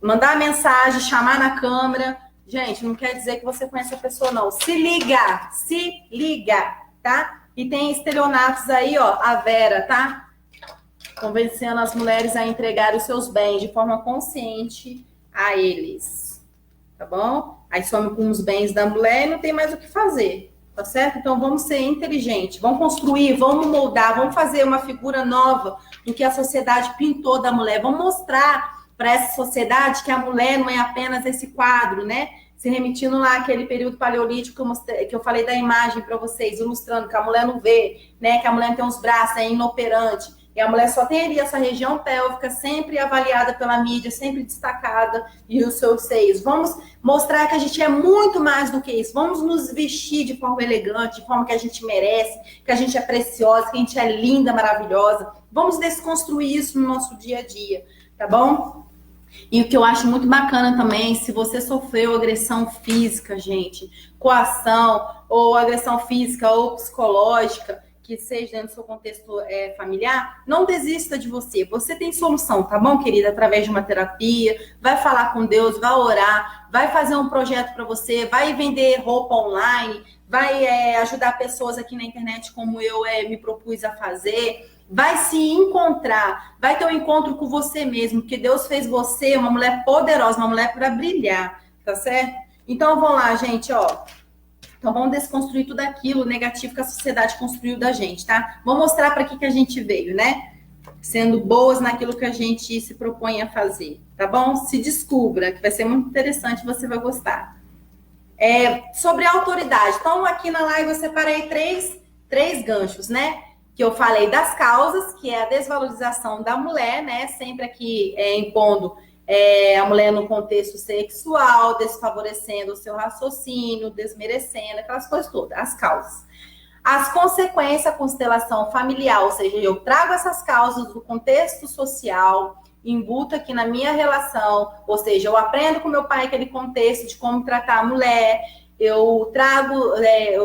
Speaker 1: Mandar mensagem, chamar na câmera. Gente, não quer dizer que você conhece a pessoa, não. Se liga, tá? E tem estelionatos aí, ó, a Vera, tá? Convencendo as mulheres a entregar os seus bens de forma consciente a eles. Tá bom? Aí some com os bens da mulher e não tem mais o que fazer, tá certo? Então vamos ser inteligentes, vamos construir, vamos moldar, vamos fazer uma figura nova do que a sociedade pintou da mulher. Vamos mostrar para essa sociedade que a mulher não é apenas esse quadro, né? Se remetindo lá àquele período paleolítico que eu falei da imagem para vocês, ilustrando que a mulher não vê, né? Que a mulher tem os braços, é inoperante. E a mulher só teria essa região pélvica sempre avaliada pela mídia, sempre destacada, e os seus seios. Vamos mostrar que a gente é muito mais do que isso. Vamos nos vestir de forma elegante, de forma que a gente merece, que a gente é preciosa, que a gente é linda, maravilhosa. Vamos desconstruir isso no nosso dia a dia, tá bom? E o que eu acho muito bacana também, se você sofreu agressão física, gente, coação, ou agressão física ou psicológica, que seja dentro do seu contexto familiar, não desista de você. Você tem solução, tá bom, querida? Através de uma terapia, vai falar com Deus, vai orar, vai fazer um projeto para você, vai vender roupa online, vai ajudar pessoas aqui na internet como eu me propus a fazer, vai se encontrar, vai ter um encontro com você mesmo, porque Deus fez você uma mulher poderosa, uma mulher para brilhar, tá certo? Então, vamos lá, gente, ó. Então, vamos desconstruir tudo aquilo negativo que a sociedade construiu da gente, tá? Vamos mostrar para que a gente veio, né? Sendo boas naquilo que a gente se propõe a fazer, tá bom? Se descubra, que vai ser muito interessante, você vai gostar. Sobre a autoridade. Então, aqui na live eu separei três ganchos, né? Que eu falei das causas, que é a desvalorização da mulher, né? Sempre aqui impondo a mulher no contexto sexual, desfavorecendo o seu raciocínio, desmerecendo, aquelas coisas todas, as causas. As consequências, a constelação familiar, ou seja, eu trago essas causas do contexto social, embuto aqui na minha relação, ou seja, eu aprendo com meu pai aquele contexto de como tratar a mulher, eu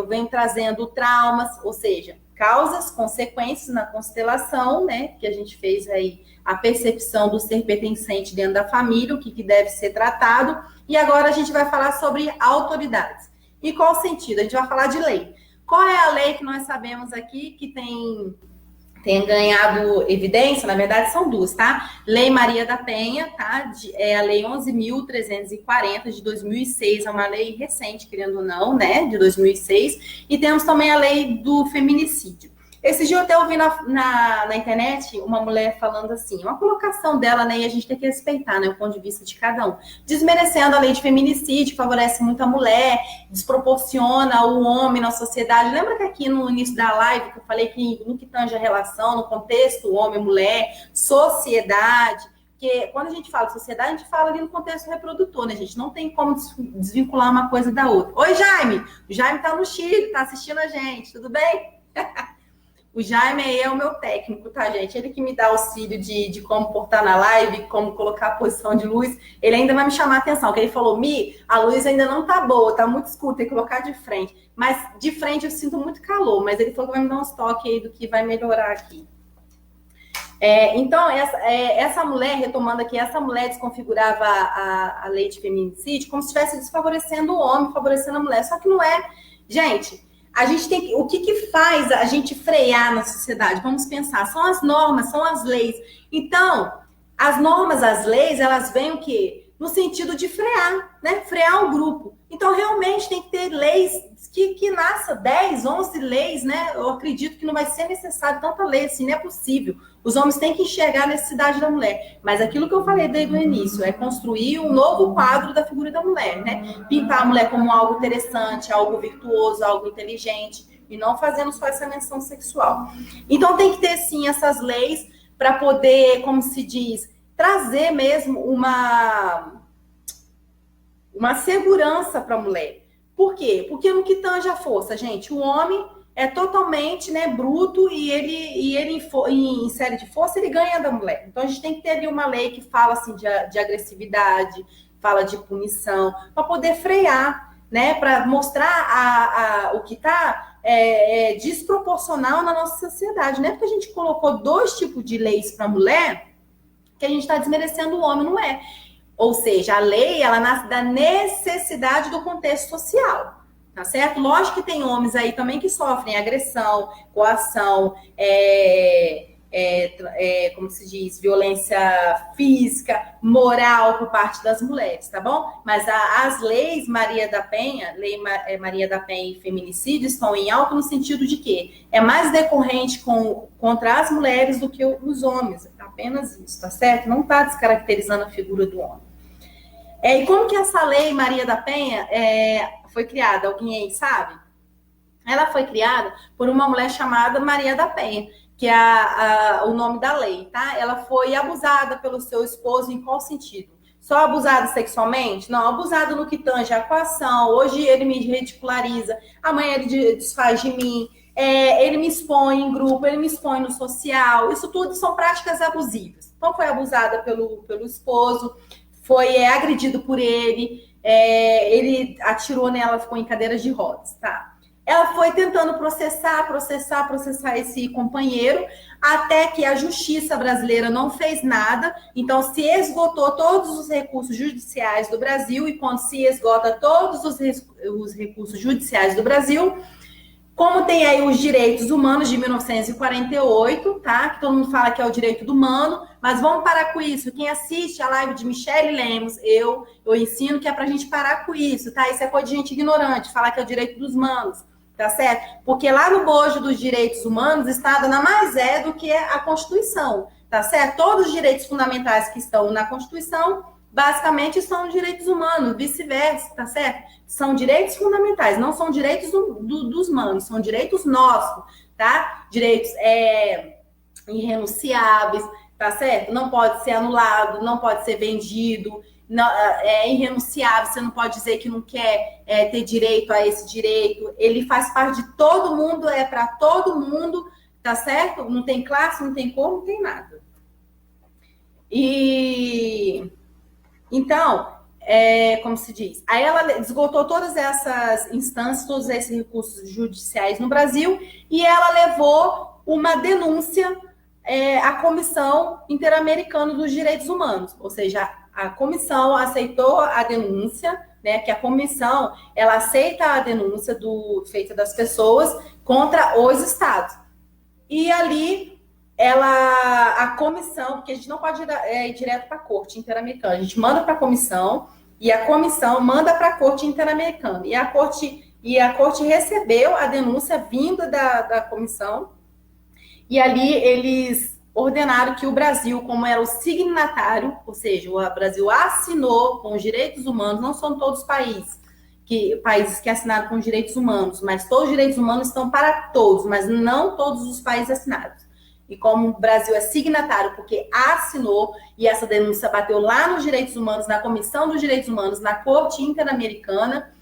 Speaker 1: venho trazendo traumas, ou seja, causas, consequências na constelação, né, que a gente fez aí a percepção do ser pertencente dentro da família, o que deve ser tratado, e agora a gente vai falar sobre autoridades. Em qual sentido? A gente vai falar de lei. Qual é a lei que nós sabemos aqui que tem ganhado evidência? Na verdade, são duas, tá? Lei Maria da Penha, tá? É a Lei 11.340 de 2006, é uma lei recente, querendo ou não, né? De 2006. E temos também a Lei do Feminicídio. Esse dia eu até ouvi na internet uma mulher falando assim, uma colocação dela, né? E a gente tem que respeitar, né? O ponto de vista de cada um. Desmerecendo a lei de feminicídio, favorece muito a mulher, desproporciona o homem na sociedade. Lembra que aqui no início da live que eu falei que no que tange a relação, no contexto homem-mulher, sociedade, porque quando a gente fala de sociedade, a gente fala ali no contexto reprodutor, né, gente? Não tem como desvincular uma coisa da outra. Oi, Jaime! O Jaime tá no Chile, tá assistindo a gente, tudo bem? O Jaime aí é o meu técnico, tá, gente? Ele que me dá auxílio de como portar na live, como colocar a posição de luz. Ele ainda vai me chamar a atenção, que ele falou, Mi, a luz ainda não tá boa, tá muito escura, tem que colocar de frente. Mas de frente eu sinto muito calor, mas ele falou que vai me dar uns toques aí do que vai melhorar aqui. Então, essa mulher, retomando aqui, essa mulher desconfigurava a lei de feminicídio como se estivesse desfavorecendo o homem, favorecendo a mulher. Só que não é. Gente, a gente tem o que faz a gente frear na sociedade? Vamos pensar, são as normas, são as leis. Então, as normas, as leis, elas vêm o quê? No sentido de frear, né? Frear o grupo. Então, realmente, tem que ter leis que nasça 10, 11 leis, né? Eu acredito que não vai ser necessário tanta lei assim, não é possível. Os homens têm que enxergar a necessidade da mulher. Mas aquilo que eu falei desde o início é construir um novo quadro da figura da mulher, né? Pintar a mulher como algo interessante, algo virtuoso, algo inteligente, e não fazendo só essa menção sexual. Então, tem que ter, sim, essas leis para poder, como se diz, trazer mesmo uma segurança para a mulher. Por quê? Porque no que tange a força, gente, o homem é totalmente, né, bruto e ele em série de força, ele ganha da mulher. Então, a gente tem que ter ali uma lei que fala assim, de agressividade, fala de punição, para poder frear, né, para mostrar o que está desproporcional na nossa sociedade. Não é porque a gente colocou 2 tipos de leis para a mulher que a gente está desmerecendo o homem, não é. Ou seja, a lei, ela nasce da necessidade do contexto social, tá certo? Lógico que tem homens aí também que sofrem agressão, coação, como se diz, violência física, moral por parte das mulheres, tá bom? Mas as leis Maria da Penha, Maria da Penha e feminicídio estão em alta no sentido de que é mais decorrente contra as mulheres do que os homens, apenas isso, tá certo? Não está descaracterizando a figura do homem. E como que essa lei Maria da Penha foi criada? Alguém aí sabe? Ela foi criada por uma mulher chamada Maria da Penha, que é o nome da lei, tá? Ela foi abusada pelo seu esposo em qual sentido? Só abusada sexualmente? Não, abusada no que tange a coação. Hoje ele me ridiculariza, amanhã ele desfaz de mim, ele me expõe em grupo, ele me expõe no social. Isso tudo são práticas abusivas. Então foi abusada pelo esposo, foi agredido por ele, ele atirou nela, ficou em cadeiras de rodas, tá? Ela foi tentando processar esse companheiro, até que a justiça brasileira não fez nada, então se esgotou todos os recursos judiciais do Brasil, e quando se esgota todos os recursos judiciais do Brasil, como tem aí os direitos humanos de 1948, tá? Que todo mundo fala que é o direito do humano, mas vamos parar com isso. Quem assiste a live de Michele Lemos, eu ensino que é pra gente parar com isso, tá? Isso é coisa de gente ignorante, falar que é o direito dos humanos, tá certo? Porque lá no bojo dos direitos humanos está nada mais do que a Constituição, tá certo? Todos os direitos fundamentais que estão na Constituição basicamente são direitos humanos, vice-versa, tá certo? São direitos fundamentais, não são direitos dos humanos, são direitos nossos, tá? Direitos irrenunciáveis, tá certo? Não pode ser anulado, não pode ser vendido, não, é irrenunciável, você não pode dizer que não quer ter direito a esse direito, ele faz parte de todo mundo, é para todo mundo, tá certo? Não tem classe, não tem cor, não tem nada. Então, como se diz, aí ela esgotou todas essas instâncias, todos esses recursos judiciais no Brasil, e ela levou uma denúncia à Comissão Interamericana dos Direitos Humanos, ou seja, a comissão aceitou a denúncia, né, que a comissão, ela aceita a denúncia feita das pessoas contra os estados. E ali a comissão, porque a gente não pode ir direto para a Corte Interamericana, a gente manda para a comissão e a comissão manda para a Corte Interamericana. E a corte recebeu a denúncia vinda da comissão E ali eles ordenaram que o Brasil, como era o signatário, ou seja, o Brasil assinou com os direitos humanos, não são todos os países que assinaram com os direitos humanos, mas todos os direitos humanos estão para todos, mas não todos os países assinados. E como o Brasil é signatário porque assinou, e essa denúncia bateu lá nos direitos humanos, na Comissão dos Direitos Humanos, na Corte Interamericana,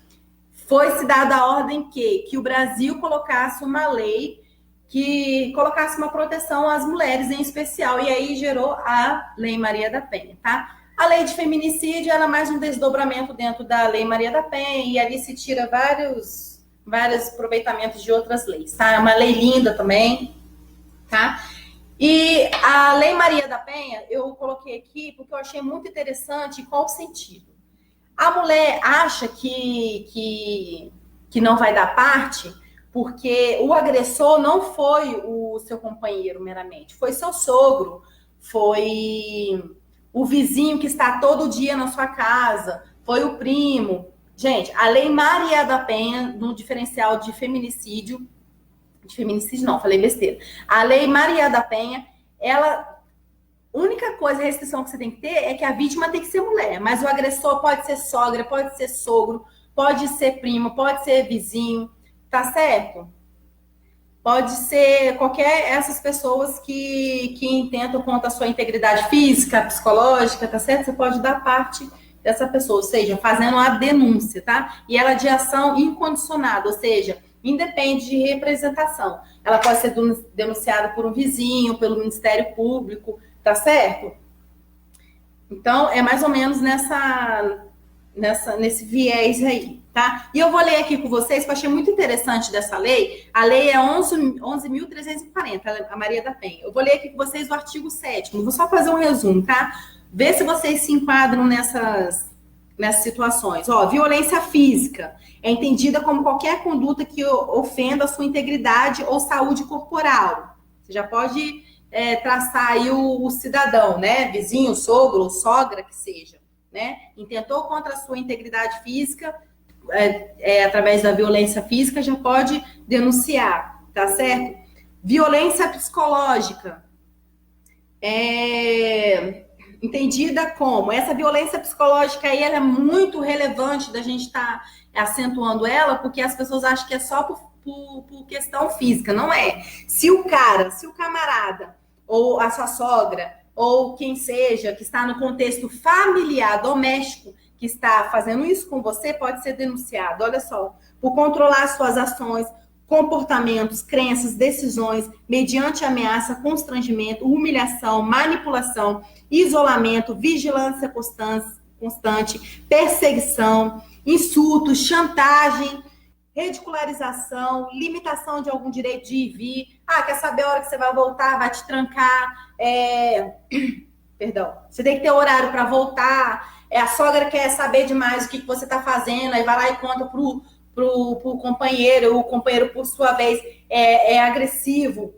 Speaker 1: foi-se dada a ordem que o Brasil colocasse uma lei que colocasse uma proteção às mulheres em especial, e aí gerou a Lei Maria da Penha, tá? A lei de feminicídio era mais um desdobramento dentro da Lei Maria da Penha, e ali se tira vários aproveitamentos de outras leis, tá? É uma lei linda também, tá? E a Lei Maria da Penha, eu coloquei aqui porque eu achei muito interessante. Qual o sentido? A mulher acha que não vai dar parte porque o agressor não foi o seu companheiro meramente, foi seu sogro, foi o vizinho que está todo dia na sua casa, foi o primo. Gente, a Lei Maria da Penha, no diferencial de feminicídio não, falei besteira. A Lei Maria da Penha, única coisa, a restrição que você tem que ter é que a vítima tem que ser mulher, mas o agressor pode ser sogra, pode ser sogro, pode ser primo, pode ser vizinho, tá certo? Pode ser essas pessoas que intentam contra a sua integridade física, psicológica, tá certo? Você pode dar parte dessa pessoa, ou seja, fazendo a denúncia, tá? E ela é de ação incondicionada, ou seja, independe de representação. Ela pode ser denunciada por um vizinho, pelo Ministério Público, tá certo? Então, é mais ou menos nesse viés aí, tá? E eu vou ler aqui com vocês, que eu achei muito interessante dessa lei. A lei é 11.340, a Maria da Penha. Eu vou ler aqui com vocês o artigo 7º. Vou só fazer um resumo, tá? Vê se vocês se enquadram nessas situações. Ó, violência física é entendida como qualquer conduta que ofenda a sua integridade ou saúde corporal. Você já pode traçar aí o cidadão, né? Vizinho, sogro ou sogra que seja, né? Intentou contra a sua integridade física, através da violência física, já pode denunciar, tá certo? Violência psicológica entendida como essa violência psicológica aí, ela é muito relevante da gente estar acentuando ela, porque as pessoas acham que é só por questão física, não é. Se o camarada, ou a sua sogra, ou quem seja, que está no contexto familiar, doméstico, que está fazendo isso com você, pode ser denunciado, olha só, por controlar suas ações, comportamentos, crenças, decisões, mediante ameaça, constrangimento, humilhação, manipulação, isolamento, vigilância constante, perseguição, insultos, chantagem, ridicularização, limitação de algum direito de ir e vir. Quer saber a hora que você vai voltar, vai te trancar, perdão, você tem que ter horário para voltar, a sogra quer saber demais o que você está fazendo, aí vai lá e conta pro companheiro, o companheiro, por sua vez, é agressivo,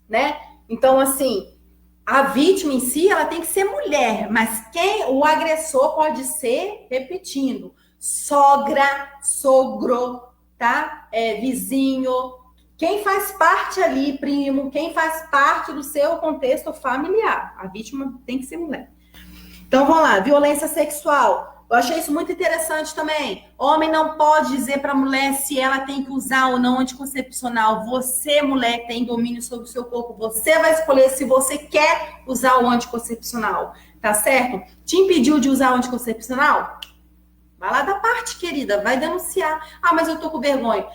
Speaker 1: né? Então, assim, a vítima em si, ela tem que ser mulher, mas o agressor pode ser, repetindo, sogra, sogro, tá? Vizinho, quem faz parte ali, primo, quem faz parte do seu contexto familiar. A vítima tem que ser mulher. Então, vamos lá, violência sexual. Eu achei isso muito interessante também. Homem não pode dizer para a mulher se ela tem que usar ou não anticoncepcional. Você, mulher, tem domínio sobre o seu corpo. Você vai escolher se você quer usar o anticoncepcional. Tá certo? Te impediu de usar o anticoncepcional? Vai lá da parte, querida. Vai denunciar. Mas eu tô com vergonha.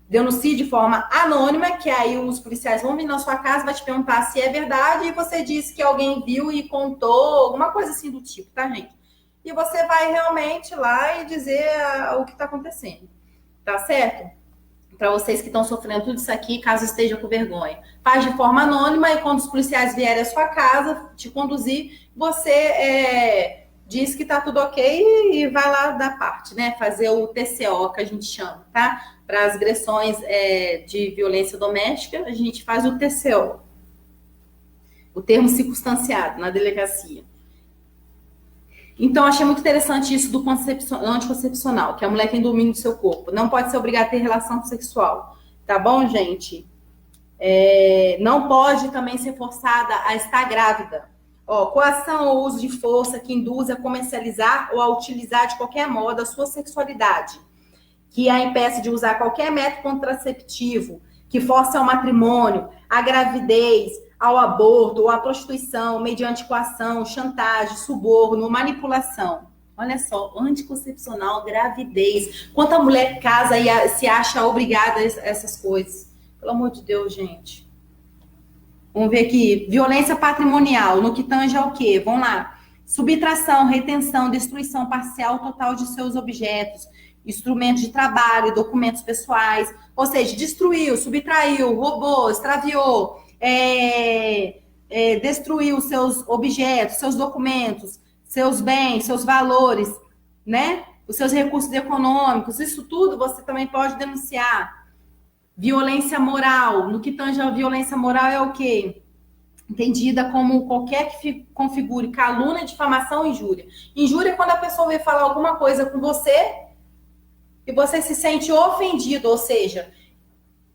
Speaker 1: Denuncie de forma anônima, que aí os policiais vão vir na sua casa, vai te perguntar se é verdade, e você disse que alguém viu e contou, alguma coisa assim do tipo, tá, gente? E você vai realmente lá e dizer o que está acontecendo, tá certo? Para vocês que estão sofrendo tudo isso aqui, caso esteja com vergonha. Faz de forma anônima e quando os policiais vierem à sua casa, te conduzir, você diz que está tudo ok e vai lá dar parte, né? Fazer o TCO, que a gente chama, tá? Para as agressões de violência doméstica, a gente faz o TCO. O termo circunstanciado na delegacia. Então, achei muito interessante isso do anticoncepcional, que a mulher tem domínio do seu corpo. Não pode ser obrigada a ter relação sexual. Tá bom, gente? Não pode também ser forçada a estar grávida. Coação ou uso de força que induz a comercializar ou a utilizar de qualquer modo a sua sexualidade, que a impeça de usar qualquer método contraceptivo, que force ao matrimônio, à gravidez, ao aborto ou à prostituição, mediante coação, chantagem, suborno, manipulação. Olha só, anticoncepcional, gravidez. Quanta mulher casa e se acha obrigada a essas coisas? Pelo amor de Deus, gente. Vamos ver aqui. Violência patrimonial, no que tange ao quê? Vamos lá. Subtração, retenção, destruição parcial total de seus objetos, instrumentos de trabalho, documentos pessoais. Ou seja, destruiu, subtraiu, roubou, extraviou, destruiu seus objetos, seus documentos, seus bens, seus valores, né? Os seus recursos econômicos. Isso tudo você também pode denunciar. Violência moral. No que tange a violência moral é o quê? Entendida como qualquer que configure calúnia, difamação e injúria. Injúria é quando a pessoa vem falar alguma coisa com você e você se sente ofendido, ou seja,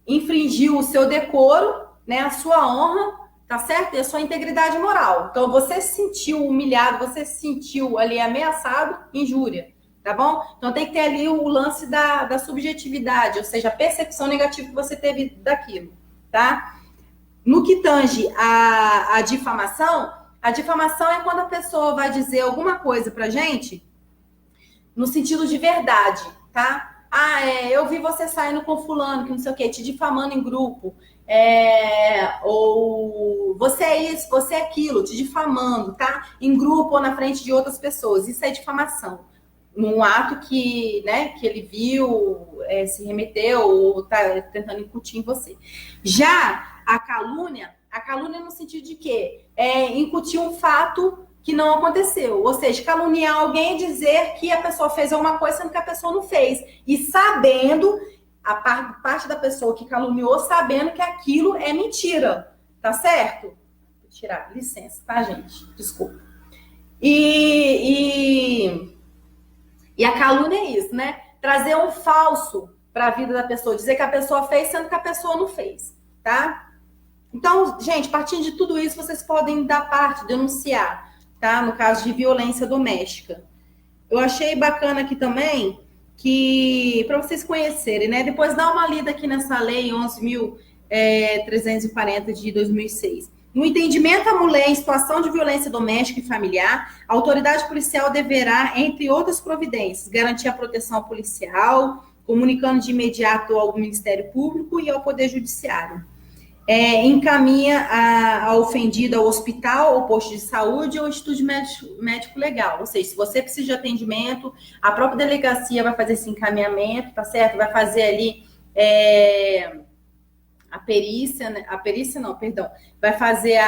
Speaker 1: infringiu o seu decoro, né, a sua honra, tá certo? E a sua integridade moral. Então, você se sentiu humilhado, você se sentiu ali ameaçado, injúria. Tá bom? Então tem que ter ali o lance da subjetividade, ou seja, a percepção negativa que você teve daquilo, tá? No que tange a difamação é quando a pessoa vai dizer alguma coisa pra gente no sentido de verdade, tá? Eu vi você saindo com fulano, que não sei o quê, te difamando em grupo, ou você é isso, você é aquilo, te difamando, tá? Em grupo ou na frente de outras pessoas, isso é difamação. Num ato que, né, que ele viu, se remeteu ou está tentando incutir em você. Já a calúnia no sentido de quê? Incutir um fato que não aconteceu. Ou seja, caluniar alguém e dizer que a pessoa fez alguma coisa sendo que a pessoa não fez. E sabendo, a parte da pessoa que caluniou, sabendo que aquilo é mentira. Tá certo? Vou tirar, licença, tá, gente? Desculpa. E a calúnia é isso, né? Trazer um falso para a vida da pessoa, dizer que a pessoa fez, sendo que a pessoa não fez, tá? Então, gente, partindo de tudo isso, vocês podem dar parte, denunciar, tá? No caso de violência doméstica. Eu achei bacana aqui também que, para vocês conhecerem, né? Depois dá uma lida aqui nessa lei 11.340 de 2006. No entendimento à mulher em situação de violência doméstica e familiar, a autoridade policial deverá, entre outras providências, garantir a proteção policial, comunicando de imediato ao Ministério Público e ao Poder Judiciário. Encaminha a ofendida ao hospital, ou posto de saúde ou instituto médico legal. Ou seja, se você precisa de atendimento, a própria delegacia vai fazer esse encaminhamento, tá certo? Vai fazer ali vai fazer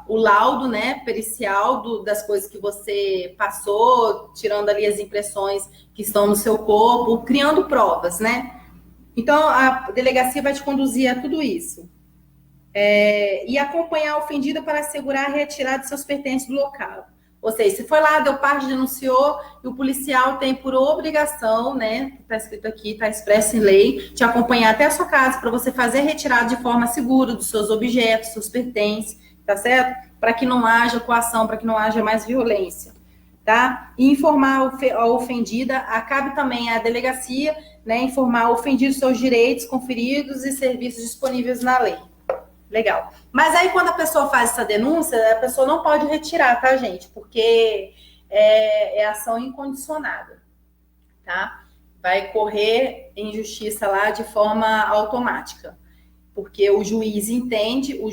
Speaker 1: o laudo, né, pericial das coisas que você passou, tirando ali as impressões que estão no seu corpo, criando provas, né? Então, a delegacia vai te conduzir a tudo isso. E acompanhar a ofendida para assegurar a retirada de seus pertences do local. Ou seja, se foi lá, deu parte, denunciou, e o policial tem por obrigação, né, está escrito aqui, está expresso em lei, te acompanhar até a sua casa para você fazer a retirada de forma segura dos seus objetos, seus pertences, tá certo? Para que não haja coação, para que não haja mais violência, tá? E informar a ofendida, cabe também à delegacia, né, informar o ofendido seus direitos conferidos e serviços disponíveis na lei. Legal. Mas aí, quando a pessoa faz essa denúncia, a pessoa não pode retirar, tá, gente? Porque é ação incondicionada, tá? Vai correr em justiça lá de forma automática. Porque o juiz entende, o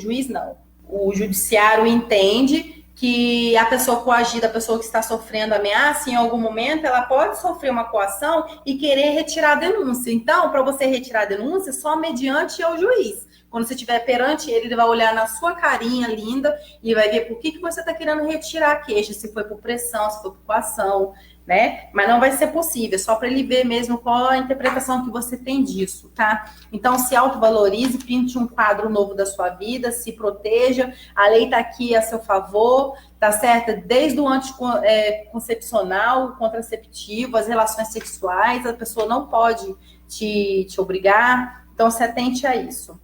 Speaker 1: judiciário entende que a pessoa coagida, a pessoa que está sofrendo ameaça, em algum momento, ela pode sofrer uma coação e querer retirar a denúncia. Então, para você retirar a denúncia, só mediante o juiz. Quando você estiver perante ele, ele vai olhar na sua carinha linda e vai ver por que você está querendo retirar a queixa, se foi por pressão, se foi por coação, né? Mas não vai ser possível, só para ele ver mesmo qual a interpretação que você tem disso, tá? Então, se autovalorize, pinte um quadro novo da sua vida, se proteja, a lei está aqui a seu favor, tá certo? Desde o anticoncepcional, o contraceptivo, as relações sexuais, a pessoa não pode te obrigar, então se atente a isso.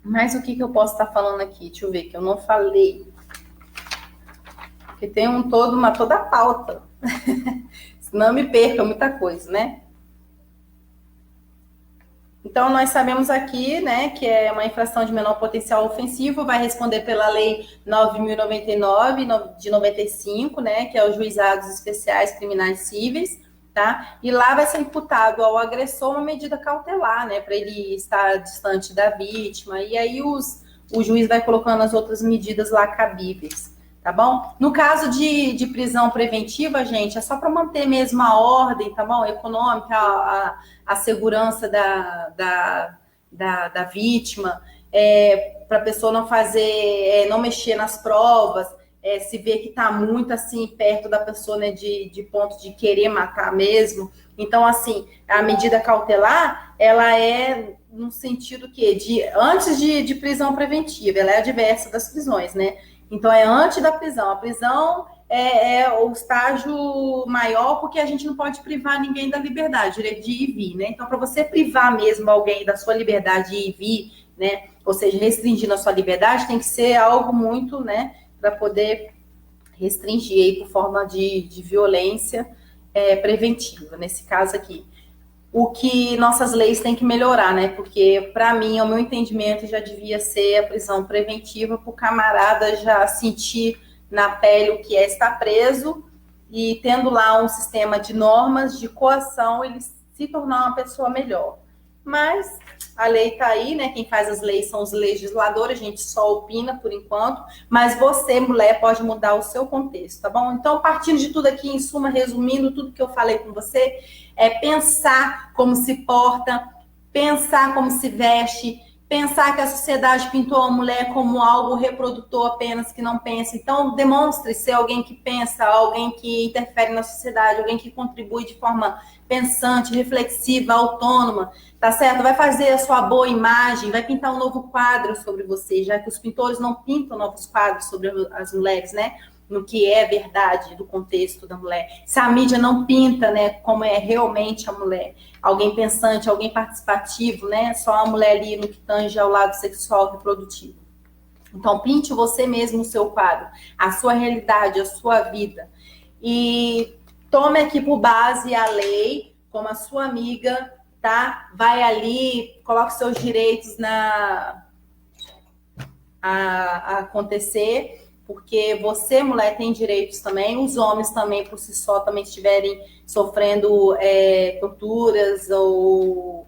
Speaker 1: Mas o que eu posso estar falando aqui? Deixa eu ver, que eu não falei. Porque tem toda a pauta. Senão eu me perca muita coisa, né? Então, nós sabemos aqui, né, que é uma infração de menor potencial ofensivo, vai responder pela Lei 9.099 de 95, né, que é os Juizados Especiais Criminais Cíveis, tá? E lá vai ser imputado ao agressor uma medida cautelar, né, para ele estar distante da vítima, e aí o juiz vai colocando as outras medidas lá cabíveis. Tá bom? No caso de prisão preventiva, gente, é só para manter mesmo a ordem, tá bom? Econômica, a segurança da vítima, para a pessoa não fazer, não mexer nas provas, se ver que está muito assim perto da pessoa, né, de ponto de querer matar mesmo. Então, assim, a medida cautelar, ela é no sentido que antes de prisão preventiva, ela é a diversa das prisões, né? Então, é antes da prisão. A prisão é o estágio maior, porque a gente não pode privar ninguém da liberdade, direito de ir e vir, né? Então, para você privar mesmo alguém da sua liberdade de ir e vir, né? Ou seja, restringindo a sua liberdade, tem que ser algo muito, né? Para poder restringir aí por forma de violência preventiva, nesse caso aqui. O que nossas leis têm que melhorar, né? Porque, para mim, ao meu entendimento, já devia ser a prisão preventiva para o camarada já sentir na pele o que é estar preso e tendo lá um sistema de normas, de coação, ele se tornar uma pessoa melhor. Mas a lei está aí, né? Quem faz as leis são os legisladores, a gente só opina por enquanto, mas você, mulher, pode mudar o seu contexto, tá bom? Então, partindo de tudo aqui, em suma, resumindo tudo que eu falei com você, é pensar como se porta, pensar como se veste, pensar que a sociedade pintou a mulher como algo reprodutor apenas, que não pensa. Então, demonstre ser alguém que pensa, alguém que interfere na sociedade, alguém que contribui de forma pensante, reflexiva, autônoma, tá certo? Vai fazer a sua boa imagem, vai pintar um novo quadro sobre você, já que os pintores não pintam novos quadros sobre as mulheres, né? No que é verdade do contexto da mulher. Se a mídia não pinta, né, como é realmente a mulher, alguém pensante, alguém participativo, né, só a mulher ali no que tange ao lado sexual reprodutivo. Então, pinte você mesmo o seu quadro, a sua realidade, a sua vida. E tome aqui por base a lei, como a sua amiga, tá? Vai ali, coloque seus direitos a acontecer, porque você, mulher, tem direitos também, os homens também, por si só, também estiverem sofrendo torturas ou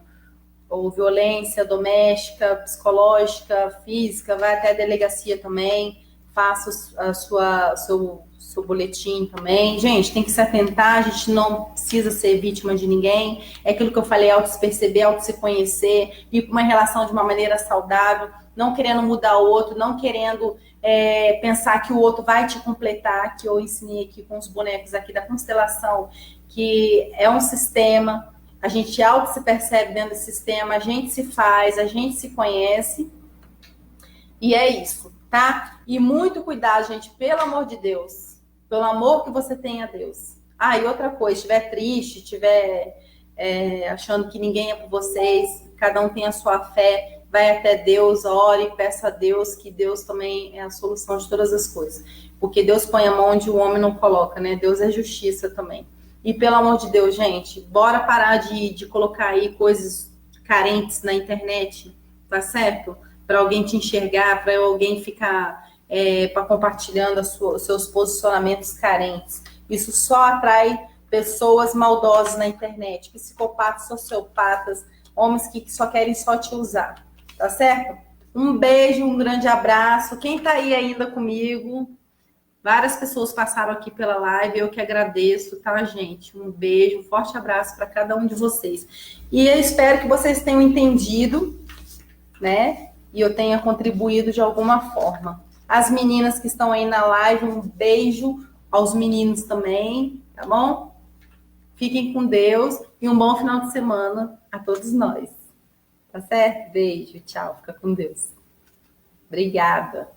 Speaker 1: violência doméstica, psicológica, física, vai até a delegacia também, faça seu boletim também. Gente, tem que se atentar, a gente não precisa ser vítima de ninguém, é aquilo que eu falei, auto se perceber, auto se conhecer, ir para uma relação de uma maneira saudável, não querendo mudar o outro, não querendo pensar que o outro vai te completar, que eu ensinei aqui com os bonecos aqui da constelação, que é um sistema, a gente auto se percebe dentro desse sistema, a gente se faz, a gente se conhece, e é isso, tá? E muito cuidado, gente, pelo amor de Deus, pelo amor que você tem a Deus. Ah, e outra coisa, estiver triste, estiver achando que ninguém é por vocês, cada um tem a sua fé, vai até Deus, ore, peça a Deus, que Deus também é a solução de todas as coisas. Porque Deus põe a mão onde o homem não coloca, né? Deus é justiça também. E pelo amor de Deus, gente, bora parar de colocar aí coisas carentes na internet, tá certo? Para alguém te enxergar, para alguém ficar compartilhando os seus posicionamentos carentes. Isso só atrai pessoas maldosas na internet, psicopatas, sociopatas, homens que só querem só te usar. Tá certo? Um beijo, um grande abraço. Quem tá aí ainda comigo? Várias pessoas passaram aqui pela live, eu que agradeço, tá, gente? Um beijo, um forte abraço para cada um de vocês. E eu espero que vocês tenham entendido, né? E eu tenha contribuído de alguma forma. As meninas que estão aí na live, um beijo aos meninos também, tá bom? Fiquem com Deus e um bom final de semana a todos nós. Tá certo? Beijo, tchau, fica com Deus. Obrigada.